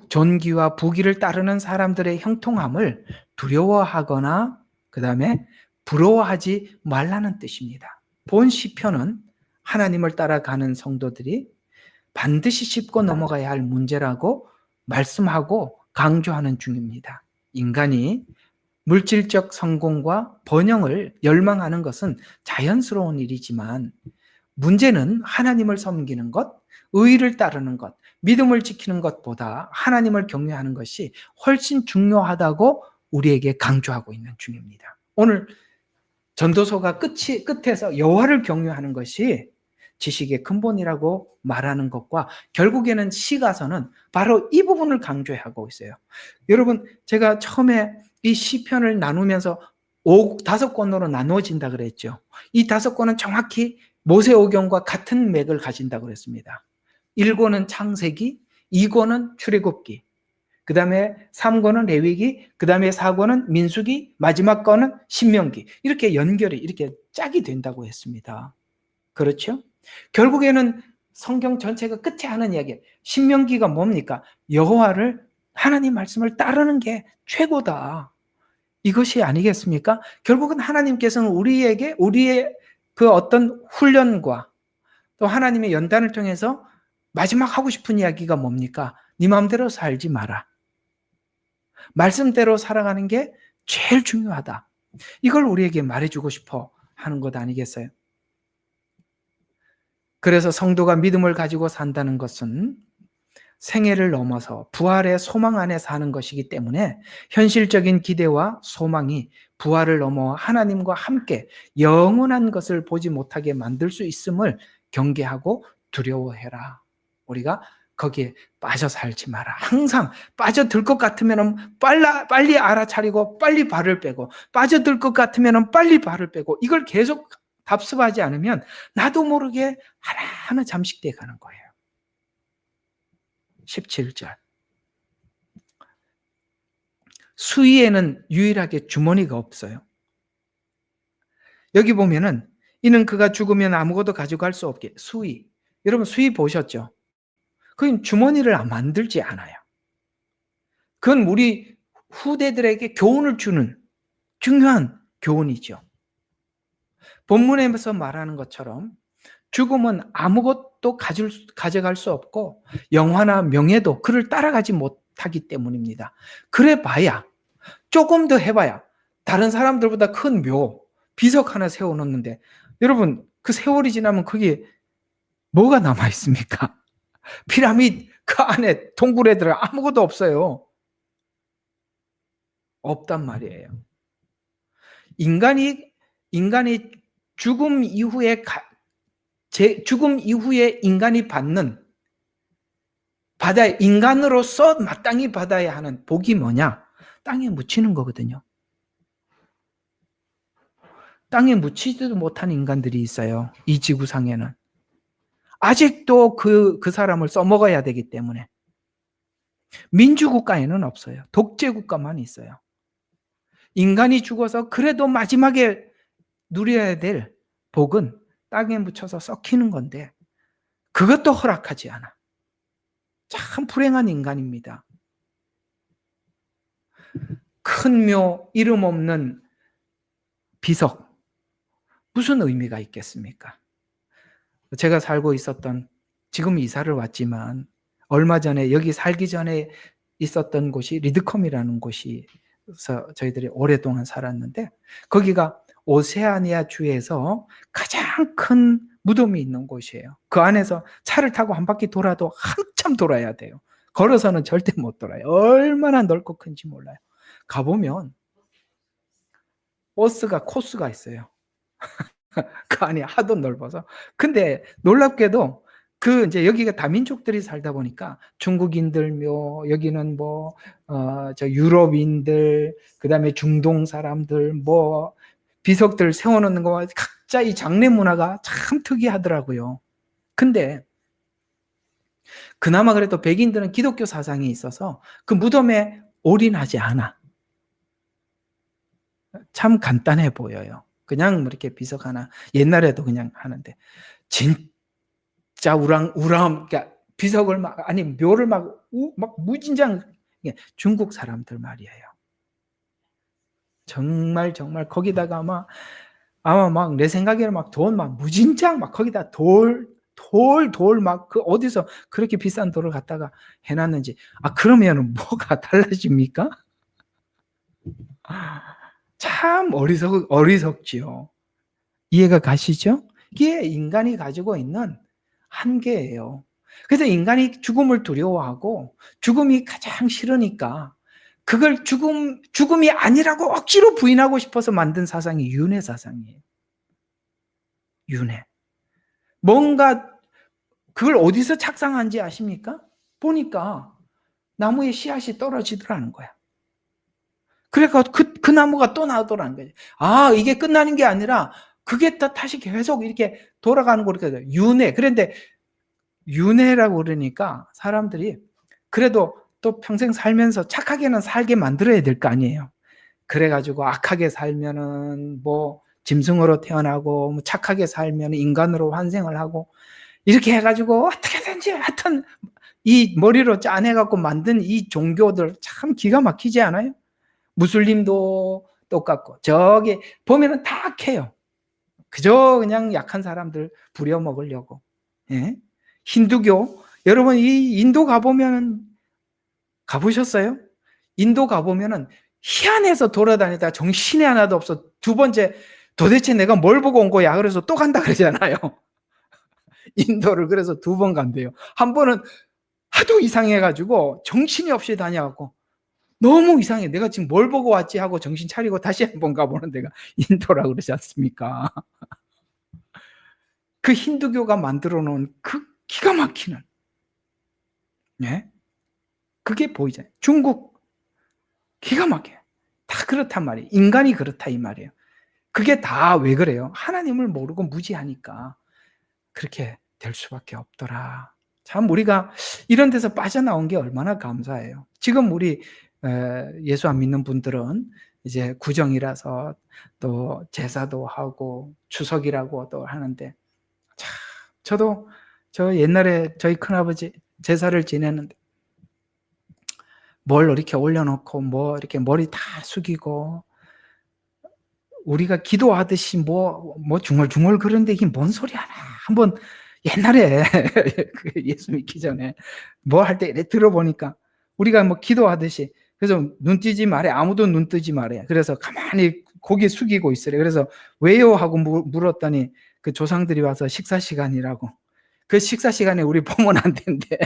존귀와 부귀를 따르는 사람들의 형통함을 두려워하거나 그 다음에 부러워하지 말라는 뜻입니다. 본 시편은 하나님을 따라가는 성도들이 반드시 짚고 넘어가야 할 문제라고 말씀하고 강조하는 중입니다. 인간이 물질적 성공과 번영을 열망하는 것은 자연스러운 일이지만 문제는 하나님을 섬기는 것, 의의를 따르는 것, 믿음을 지키는 것보다 하나님을 경외하는 것이 훨씬 중요하다고 우리에게 강조하고 있는 중입니다. 오늘 전도서가 끝에서 여호와를 경외하는 것이 지식의 근본이라고 말하는 것과 결국에는 시가서는 바로 이 부분을 강조하고 있어요. 여러분, 제가 처음에 이 시편을 나누면서 5권으로 나누어진다 그랬죠. 이 5권은 정확히 모세오경과 같은 맥을 가진다고 그랬습니다. 1권은 창세기, 2권은 출애굽기, 그 다음에 3권은 레위기, 그 다음에 4권은 민수기, 마지막 권은 신명기. 이렇게 연결이 이렇게 짝이 된다고 했습니다. 그렇죠? 결국에는 성경 전체가 끝에 하는 이야기, 신명기가 뭡니까? 여호와를, 하나님 말씀을 따르는 게 최고다, 이것이 아니겠습니까? 결국은 하나님께서는 우리에게 우리의 그 어떤 훈련과 또 하나님의 연단을 통해서 마지막 하고 싶은 이야기가 뭡니까? 네 마음대로 살지 마라. 말씀대로 살아가는 게 제일 중요하다. 이걸 우리에게 말해주고 싶어 하는 것 아니겠어요? 그래서 성도가 믿음을 가지고 산다는 것은 생애를 넘어서 부활의 소망 안에 사는 것이기 때문에 현실적인 기대와 소망이 부활을 넘어 하나님과 함께 영원한 것을 보지 못하게 만들 수 있음을 경계하고 두려워해라. 우리가 거기에 빠져 살지 마라. 항상 빠져들 것 같으면 빨리 알아차리고 빨리 발을 빼고, 빠져들 것 같으면 빨리 발을 빼고, 이걸 계속 답습하지 않으면 나도 모르게 하나하나 잠식돼 가는 거예요. 17절. 수위에는 유일하게 주머니가 없어요. 여기 보면은 이는 그가 죽으면 아무것도 가져갈 수 없게. 수위. 여러분 수위 보셨죠? 그건 주머니를 만들지 않아요. 그건 우리 후대들에게 교훈을 주는 중요한 교훈이죠. 본문에서 말하는 것처럼 죽음은 아무것도 가져갈 수 없고 영화나 명예도 그를 따라가지 못하기 때문입니다. 그래 봐야, 조금 더 해봐야 다른 사람들보다 큰 묘, 비석 하나 세워놓는데, 여러분 그 세월이 지나면 거기에 뭐가 남아있습니까? 피라미드 그 안에 동굴에들 아무것도 없어요. 없단 말이에요. 인간이 죽음 이후에 인간이 받는, 인간으로서 마땅히 받아야 하는 복이 뭐냐? 땅에 묻히는 거거든요. 땅에 묻히지도 못한 인간들이 있어요. 이 지구상에는. 아직도 그 사람을 써먹어야 되기 때문에. 민주국가에는 없어요. 독재국가만 있어요. 인간이 죽어서 그래도 마지막에 누려야 될 복은 땅에 묻혀서 썩히는 건데 그것도 허락하지 않아. 참 불행한 인간입니다. 큰 묘, 이름 없는 비석, 무슨 의미가 있겠습니까? 제가 살고 있었던, 지금 이사를 왔지만 얼마 전에 여기 살기 전에 있었던 곳이 리드컴이라는 곳에서 저희들이 오랫동안 살았는데, 거기가 오세아니아 주에서 가장 큰 무덤이 있는 곳이에요. 그 안에서 차를 타고 한 바퀴 돌아도 한참 돌아야 돼요. 걸어서는 절대 못 돌아요. 얼마나 넓고 큰지 몰라요. 가보면 버스가 코스가 있어요. 그 안이 하도 넓어서. 근데 놀랍게도 그 이제 여기가 다민족들이 살다 보니까 중국인들 묘, 여기는 뭐 저 유럽인들, 그다음에 중동 사람들, 뭐 비석들 세워놓는 거, 각자 이 장례 문화가 참 특이하더라고요. 근데 그나마 그래도 백인들은 기독교 사상이 있어서 그 무덤에 올인하지 않아. 참 간단해 보여요. 그냥 뭐 이렇게 비석 하나, 옛날에도 그냥 하는데, 진짜 그러니까 비석을 막, 아니 묘를 막 무진장, 중국 사람들 말이에요. 정말 거기다가 아마 막 내 생각에는 막 돈 막 무진장 막 거기다 돌 막 그 어디서 그렇게 비싼 돌을 갖다가 해놨는지. 그러면은 뭐가 달라집니까? 참 어리석지요. 이해가 가시죠? 이게 인간이 가지고 있는 한계예요. 그래서 인간이 죽음을 두려워하고 죽음이 가장 싫으니까 그걸 죽음이 아니라고 억지로 부인하고 싶어서 만든 사상이 윤회 사상이에요. 윤회. 뭔가 그걸 어디서 착상한지 아십니까? 보니까 나무에 씨앗이 떨어지더라는 거야. 그러니까 그 나무가 또 나오더라는 거지. 이게 끝나는 게 아니라 그게 또 다시 계속 이렇게 돌아가는 거, 그러니까 윤회. 그런데 윤회라고 그러니까 사람들이 그래도 또 평생 살면서 착하게는 살게 만들어야 될 거 아니에요. 그래가지고 악하게 살면은 뭐 짐승으로 태어나고, 뭐 착하게 살면 인간으로 환생을 하고, 이렇게 해가지고 어떻게든지 하여튼 이 머리로 짜내갖고 만든 이 종교들 참 기가 막히지 않아요? 무슬림도 똑같고, 저기 보면은 다 악해요. 그저 그냥 약한 사람들 부려먹으려고. 예? 힌두교, 여러분 이 인도 가보면은, 가보셨어요? 인도 가보면은 희한해서 돌아다니다 정신이 하나도 없어. 두 번째, 도대체 내가 뭘 보고 온 거야? 그래서 또 간다 그러잖아요. 인도를 그래서 두 번 간대요. 한 번은 하도 이상해가지고 정신이 없이 다녀갖고 너무 이상해. 내가 지금 뭘 보고 왔지 하고 정신 차리고 다시 한 번 가보는 데가 인도라고 그러지 않습니까? 그 힌두교가 만들어 놓은 그 기가 막히는, 예? 그게 보이잖아요. 중국 기가 막혀요. 다 그렇단 말이에요. 인간이 그렇다 이 말이에요. 그게 다 왜 그래요? 하나님을 모르고 무지하니까 그렇게 될 수밖에 없더라. 참 우리가 이런 데서 빠져나온 게 얼마나 감사해요. 지금 우리 예수 안 믿는 분들은 이제 구정이라서 또 제사도 하고 추석이라고도 하는데, 참 저도 저 옛날에 저희 큰아버지 제사를 지내는데 뭘 이렇게 올려놓고 뭐 이렇게 머리 다 숙이고 우리가 기도하듯이 뭐 중얼중얼 그러는데 이게 뭔 소리 하나. 한번 옛날에 예수 믿기 전에 뭐 할 때 들어보니까 우리가 뭐 기도하듯이, 그래서 눈 뜨지 말해. 아무도 눈 뜨지 말해. 그래서 가만히 고개 숙이고 있으래. 그래서 왜요? 하고 물었더니 그 조상들이 와서 식사 시간이라고. 그 식사 시간에 우리 보면 안 된대.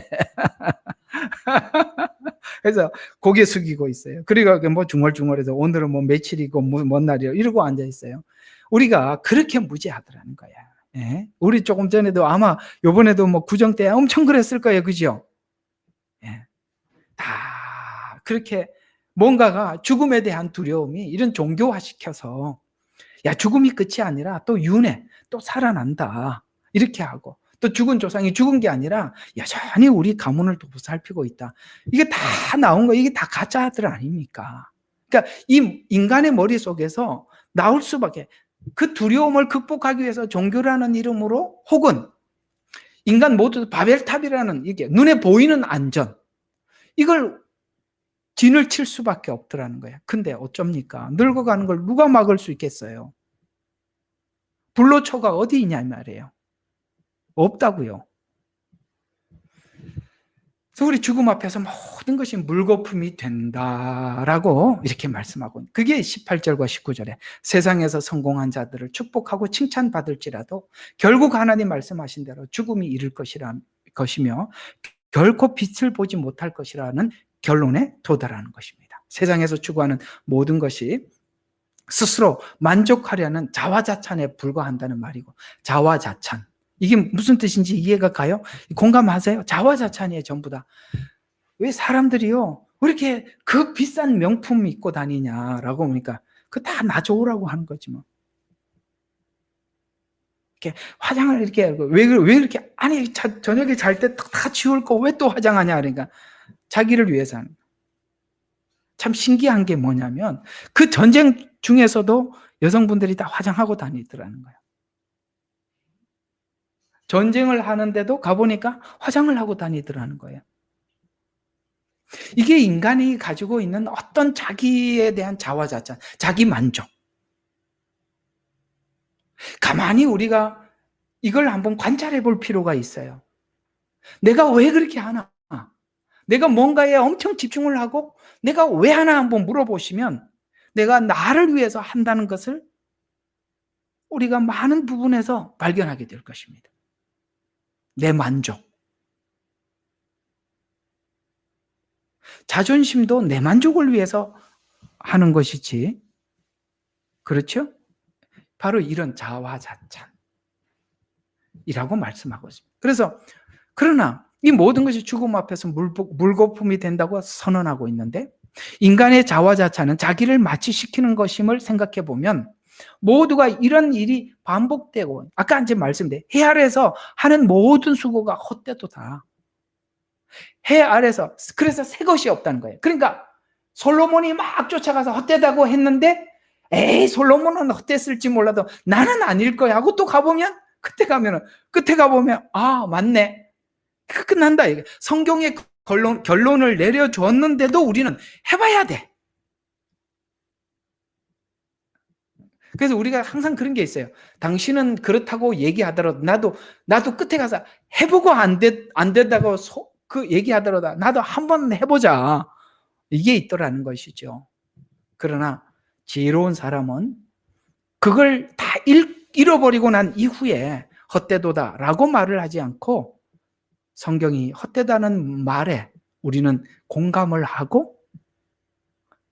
그래서 고개 숙이고 있어요. 그리고 뭐 중얼중얼해서 오늘은 뭐 며칠이고 뭔 날이요 이러고 앉아 있어요. 우리가 그렇게 무지하더라는 거야. 예? 우리 조금 전에도 아마 요번에도 뭐 구정 때 엄청 그랬을 거예요. 그죠? 예. 다 그렇게 뭔가가 죽음에 대한 두려움이 이런 종교화 시켜서, 야, 죽음이 끝이 아니라 또 윤회, 또 살아난다. 이렇게 하고, 또 죽은 조상이 죽은 게 아니라 여전히 우리 가문을 보살피고 있다. 이게 다 나온 거, 이게 다 가짜들 아닙니까? 그러니까 이 인간의 머릿속에서 나올 수밖에, 그 두려움을 극복하기 위해서 종교라는 이름으로, 혹은 인간 모두 바벨탑이라는, 이게 눈에 보이는 안전, 이걸 진을 칠 수밖에 없더라는 거예요. 근데 어쩝니까? 늙어가는 걸 누가 막을 수 있겠어요? 불로초가 어디 있냐 말이에요. 없다고요. 그래서 우리 죽음 앞에서 모든 것이 물거품이 된다라고 이렇게 말씀하고, 그게 18절과 19절에 세상에서 성공한 자들을 축복하고 칭찬받을지라도 결국 하나님 말씀하신 대로 죽음이 이를 것이며 결코 빛을 보지 못할 것이라는 결론에 도달하는 것입니다. 세상에서 추구하는 모든 것이 스스로 만족하려는 자화자찬에 불과한다는 말이고, 자화자찬, 이게 무슨 뜻인지 이해가 가요? 공감하세요? 자화자찬이에요, 전부 다. 왜 사람들이요, 왜 이렇게 그 비싼 명품 입고 다니냐라고 보니까 그 다 나 좋으라고 하는 거지 뭐. 이렇게 화장을 이렇게 왜 이렇게, 아니 저녁에 잘 때 다 지울 거 왜 또 화장하냐, 그러니까 자기를 위해서 하는. 참 신기한 게 뭐냐면 그 전쟁 중에서도 여성분들이 다 화장하고 다니더라는 거예요. 전쟁을 하는데도 가보니까 화장을 하고 다니더라는 거예요. 이게 인간이 가지고 있는 어떤 자기에 대한 자화자찬, 자기 만족. 가만히 우리가 이걸 한번 관찰해 볼 필요가 있어요. 내가 왜 그렇게 하나? 내가 뭔가에 엄청 집중을 하고 내가 왜 하나 한번 물어보시면 내가 나를 위해서 한다는 것을 우리가 많은 부분에서 발견하게 될 것입니다. 내 만족. 자존심도 내 만족을 위해서 하는 것이지. 그렇죠? 바로 이런 자화자찬이라고 말씀하고 있습니다. 그래서 그러나 이 모든 것이 죽음 앞에서 물거품이 된다고 선언하고 있는데, 인간의 자화자찬은 자기를 마취시키는 것임을 생각해 보면 모두가 이런 일이 반복되고, 아까 이제 말씀드린 해 아래서 하는 모든 수고가 헛되도다. 해 아래서, 그래서 새 것이 없다는 거예요. 그러니까 솔로몬이 막 쫓아가서 헛되다고 했는데, 에이 솔로몬은 헛됐을지 몰라도 나는 아닐 거야 하고 또 가보면, 끝에 가보면 아 맞네, 끝난다. 이게 성경의 결론을 내려줬는데도 우리는 해봐야 돼. 그래서 우리가 항상 그런 게 있어요. 당신은 그렇다고 얘기하더라도 나도 끝에 가서 해보고 안 된다고 그 얘기하더라도 나도 한번 해보자, 이게 있더라는 것이죠. 그러나 지혜로운 사람은 그걸 다 잃어버리고 난 이후에 헛되도다라고 말을 하지 않고, 성경이 헛되다는 말에 우리는 공감을 하고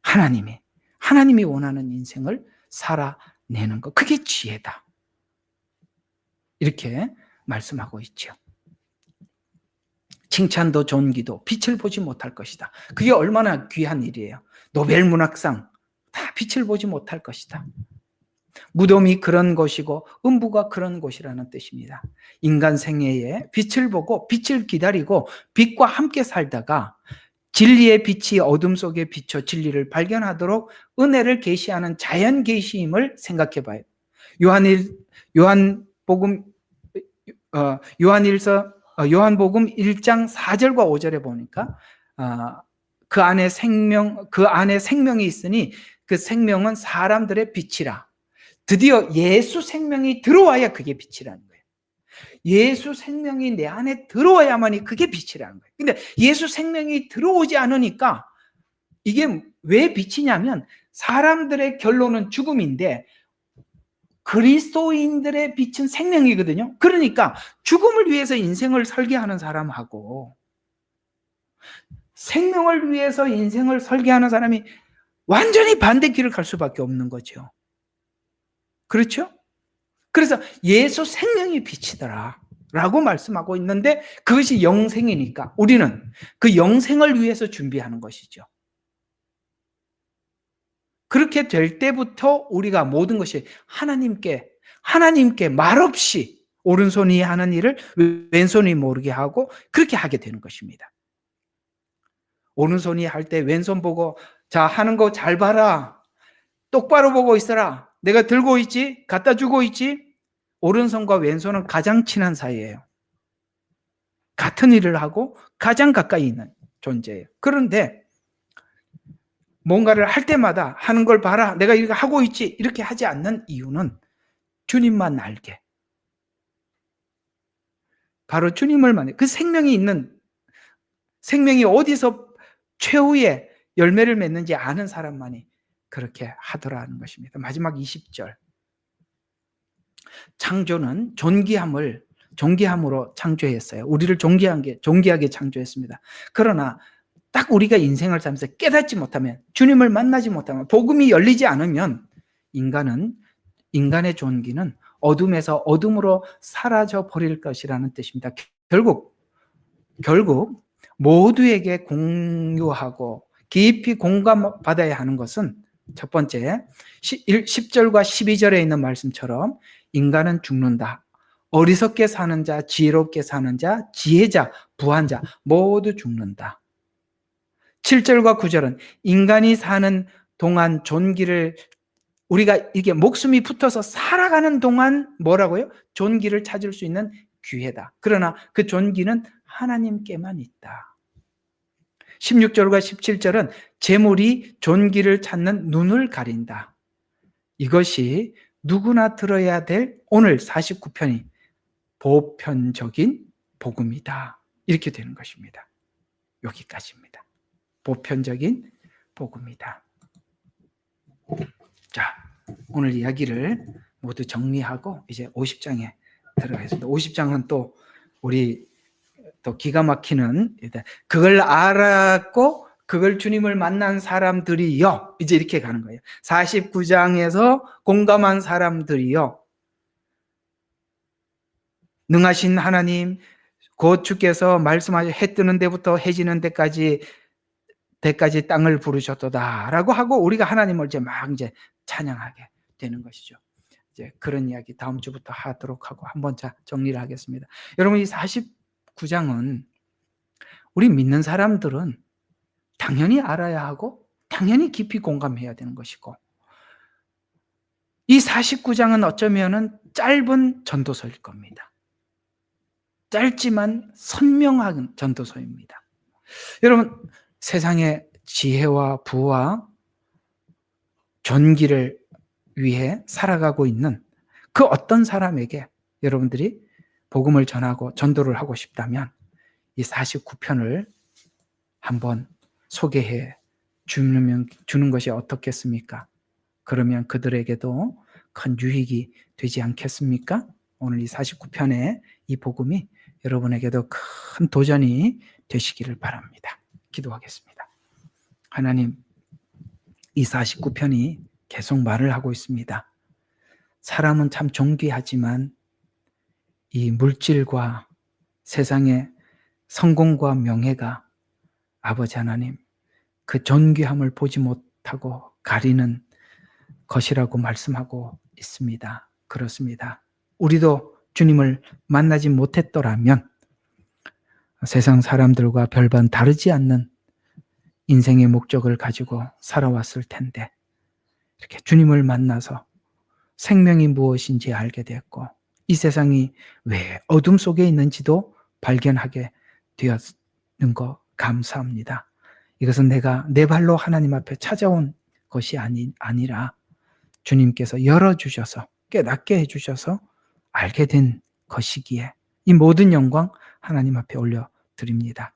하나님이 원하는 인생을 살아내는 것, 그게 지혜다, 이렇게 말씀하고 있죠. 칭찬도 존귀도 빛을 보지 못할 것이다. 그게 얼마나 귀한 일이에요. 노벨 문학상 다 빛을 보지 못할 것이다. 무덤이 그런 곳이고 음부가 그런 곳이라는 뜻입니다. 인간 생애에 빛을 보고 빛을 기다리고 빛과 함께 살다가 진리의 빛이 어둠 속에 비춰 진리를 발견하도록 은혜를 계시하는 자연 계시임을 생각해 봐요. 요한복음 1장 4절과 5절에 보니까 그 안에 생명이 있으니 그 생명은 사람들의 빛이라. 드디어 예수 생명이 들어와야 그게 빛이라는 거예요. 예수 생명이 내 안에 들어와야만이 그게 빛이라는 거예요. 근데 예수 생명이 들어오지 않으니까, 이게 왜 빛이냐면 사람들의 결론은 죽음인데 그리스도인들의 빛은 생명이거든요. 그러니까 죽음을 위해서 인생을 설계하는 사람하고 생명을 위해서 인생을 설계하는 사람이 완전히 반대 길을 갈 수밖에 없는 거죠. 그렇죠? 그래서 예수 생명이 빛이더라 라고 말씀하고 있는데, 그것이 영생이니까 우리는 그 영생을 위해서 준비하는 것이죠. 그렇게 될 때부터 우리가 모든 것이 하나님께 말없이 오른손이 하는 일을 왼손이 모르게 하고 그렇게 하게 되는 것입니다. 오른손이 할 때 왼손 보고, 자, 하는 거 잘 봐라, 똑바로 보고 있어라, 내가 들고 있지, 갖다 주고 있지. 오른손과 왼손은 가장 친한 사이예요. 같은 일을 하고 가장 가까이 있는 존재예요. 그런데 뭔가를 할 때마다 하는 걸 봐라, 내가 이거 하고 있지, 이렇게 하지 않는 이유는 주님만 알게, 바로 주님을 만나, 그 생명이 있는, 생명이 어디서 최후의 열매를 맺는지 아는 사람만이 그렇게 하더라는 것입니다. 마지막 20절. 창조는 존귀함으로 창조했어요. 우리를 존귀하게 창조했습니다. 그러나 딱 우리가 인생을 살면서 깨닫지 못하면, 주님을 만나지 못하면, 복음이 열리지 않으면 인간의 존귀는 어둠에서 어둠으로 사라져 버릴 것이라는 뜻입니다. 결국 모두에게 공유하고 깊이 공감받아야 하는 것은, 첫 번째 10절과 12절에 있는 말씀처럼 인간은 죽는다. 어리석게 사는 자, 지혜롭게 사는 자, 지혜자, 부한 자 모두 죽는다. 7절과 9절은 인간이 사는 동안 존귀를, 우리가 이게 목숨이 붙어서 살아가는 동안 뭐라고요? 존귀를 찾을 수 있는 기회다. 그러나 그 존귀는 하나님께만 있다. 16절과 17절은 재물이 존귀를 찾는 눈을 가린다. 이것이 누구나 들어야 될 오늘 49편이 보편적인 복음이다. 이렇게 되는 것입니다. 여기까지입니다. 보편적인 복음이다. 자, 오늘 이야기를 모두 정리하고 이제 50장에 들어가겠습니다. 50장은 또 우리 또 기가 막히는, 그걸 알았고 그걸 주님을 만난 사람들이요, 이제 이렇게 가는 거예요. 49장에서 공감한 사람들이요, 능하신 하나님, 곧 주께서 말씀하셔 해 뜨는 데부터 해 지는 데까지 땅을 부르셨도다라고 하고 우리가 하나님을 이제 막 이제 찬양하게 되는 것이죠. 이제 그런 이야기 다음 주부터 하도록 하고 한번 정리를 하겠습니다. 여러분, 이 49장은 우리 믿는 사람들은 당연히 알아야 하고 당연히 깊이 공감해야 되는 것이고, 이 49장은 어쩌면은 짧은 전도서일 겁니다. 짧지만 선명한 전도서입니다. 여러분, 세상의 지혜와 부와 존귀를 위해 살아가고 있는 그 어떤 사람에게 여러분들이 복음을 전하고 전도를 하고 싶다면 이 49편을 한번 소개해 주는 것이 어떻겠습니까? 그러면 그들에게도 큰 유익이 되지 않겠습니까? 오늘 이 49편의 이 복음이 여러분에게도 큰 도전이 되시기를 바랍니다. 기도하겠습니다. 하나님, 이 49편이 계속 말을 하고 있습니다. 사람은 참 존귀하지만 이 물질과 세상의 성공과 명예가 아버지 하나님, 그 존귀함을 보지 못하고 가리는 것이라고 말씀하고 있습니다. 그렇습니다. 우리도 주님을 만나지 못했더라면 세상 사람들과 별반 다르지 않는 인생의 목적을 가지고 살아왔을 텐데, 이렇게 주님을 만나서 생명이 무엇인지 알게 됐고 이 세상이 왜 어둠 속에 있는지도 발견하게 되었는 거 감사합니다. 이것은 내가 내 발로 하나님 앞에 찾아온 것이 아니라 주님께서 열어주셔서 깨닫게 해주셔서 알게 된 것이기에 이 모든 영광 하나님 앞에 올려드립니다.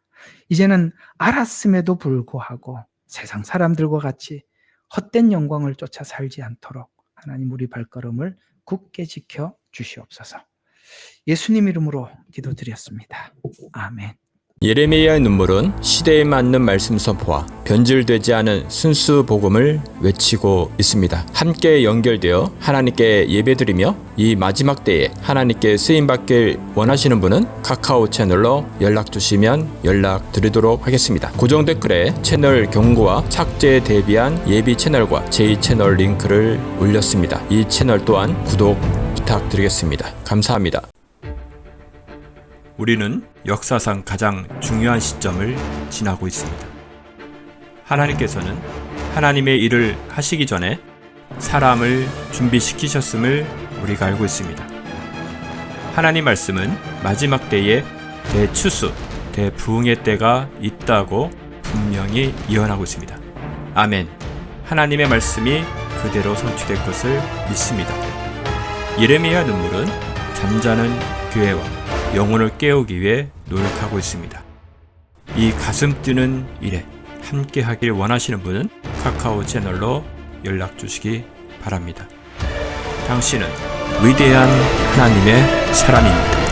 이제는 알았음에도 불구하고 세상 사람들과 같이 헛된 영광을 쫓아 살지 않도록 하나님 우리 발걸음을 굳게 지켜 주시옵소서. 예수님 이름으로 기도드렸습니다. 아멘. 예레미야의 눈물은 시대에 맞는 말씀 선포와 변질되지 않은 순수 복음을 외치고 있습니다. 함께 연결되어 하나님께 예배드리며 이 마지막 때에 하나님께 쓰임받길 원하시는 분은 카카오 채널로 연락 주시면 연락드리도록 하겠습니다. 고정 댓글에 채널 경고와 착제에 대비한 예비 채널과 제2채널 링크를 올렸습니다. 이 채널 또한 구독 부탁드리겠습니다. 감사합니다. 우리는 역사상 가장 중요한 시점을 지나고 있습니다. 하나님께서는 하나님의 일을 하시기 전에 사람을 준비시키셨음을 우리가 알고 있습니다. 하나님 말씀은 마지막 때에 대추수, 대부흥의 때가 있다고 분명히 예언하고 있습니다. 아멘. 하나님의 말씀이 그대로 성취될 것을 믿습니다. 예레미야 눈물은 잠자는 교회와 영혼을 깨우기 위해 노력하고 있습니다. 이 가슴 뛰는 일에 함께 하길 원하시는 분은 카카오 채널로 연락 주시기 바랍니다. 당신은 위대한 하나님의 사람입니다.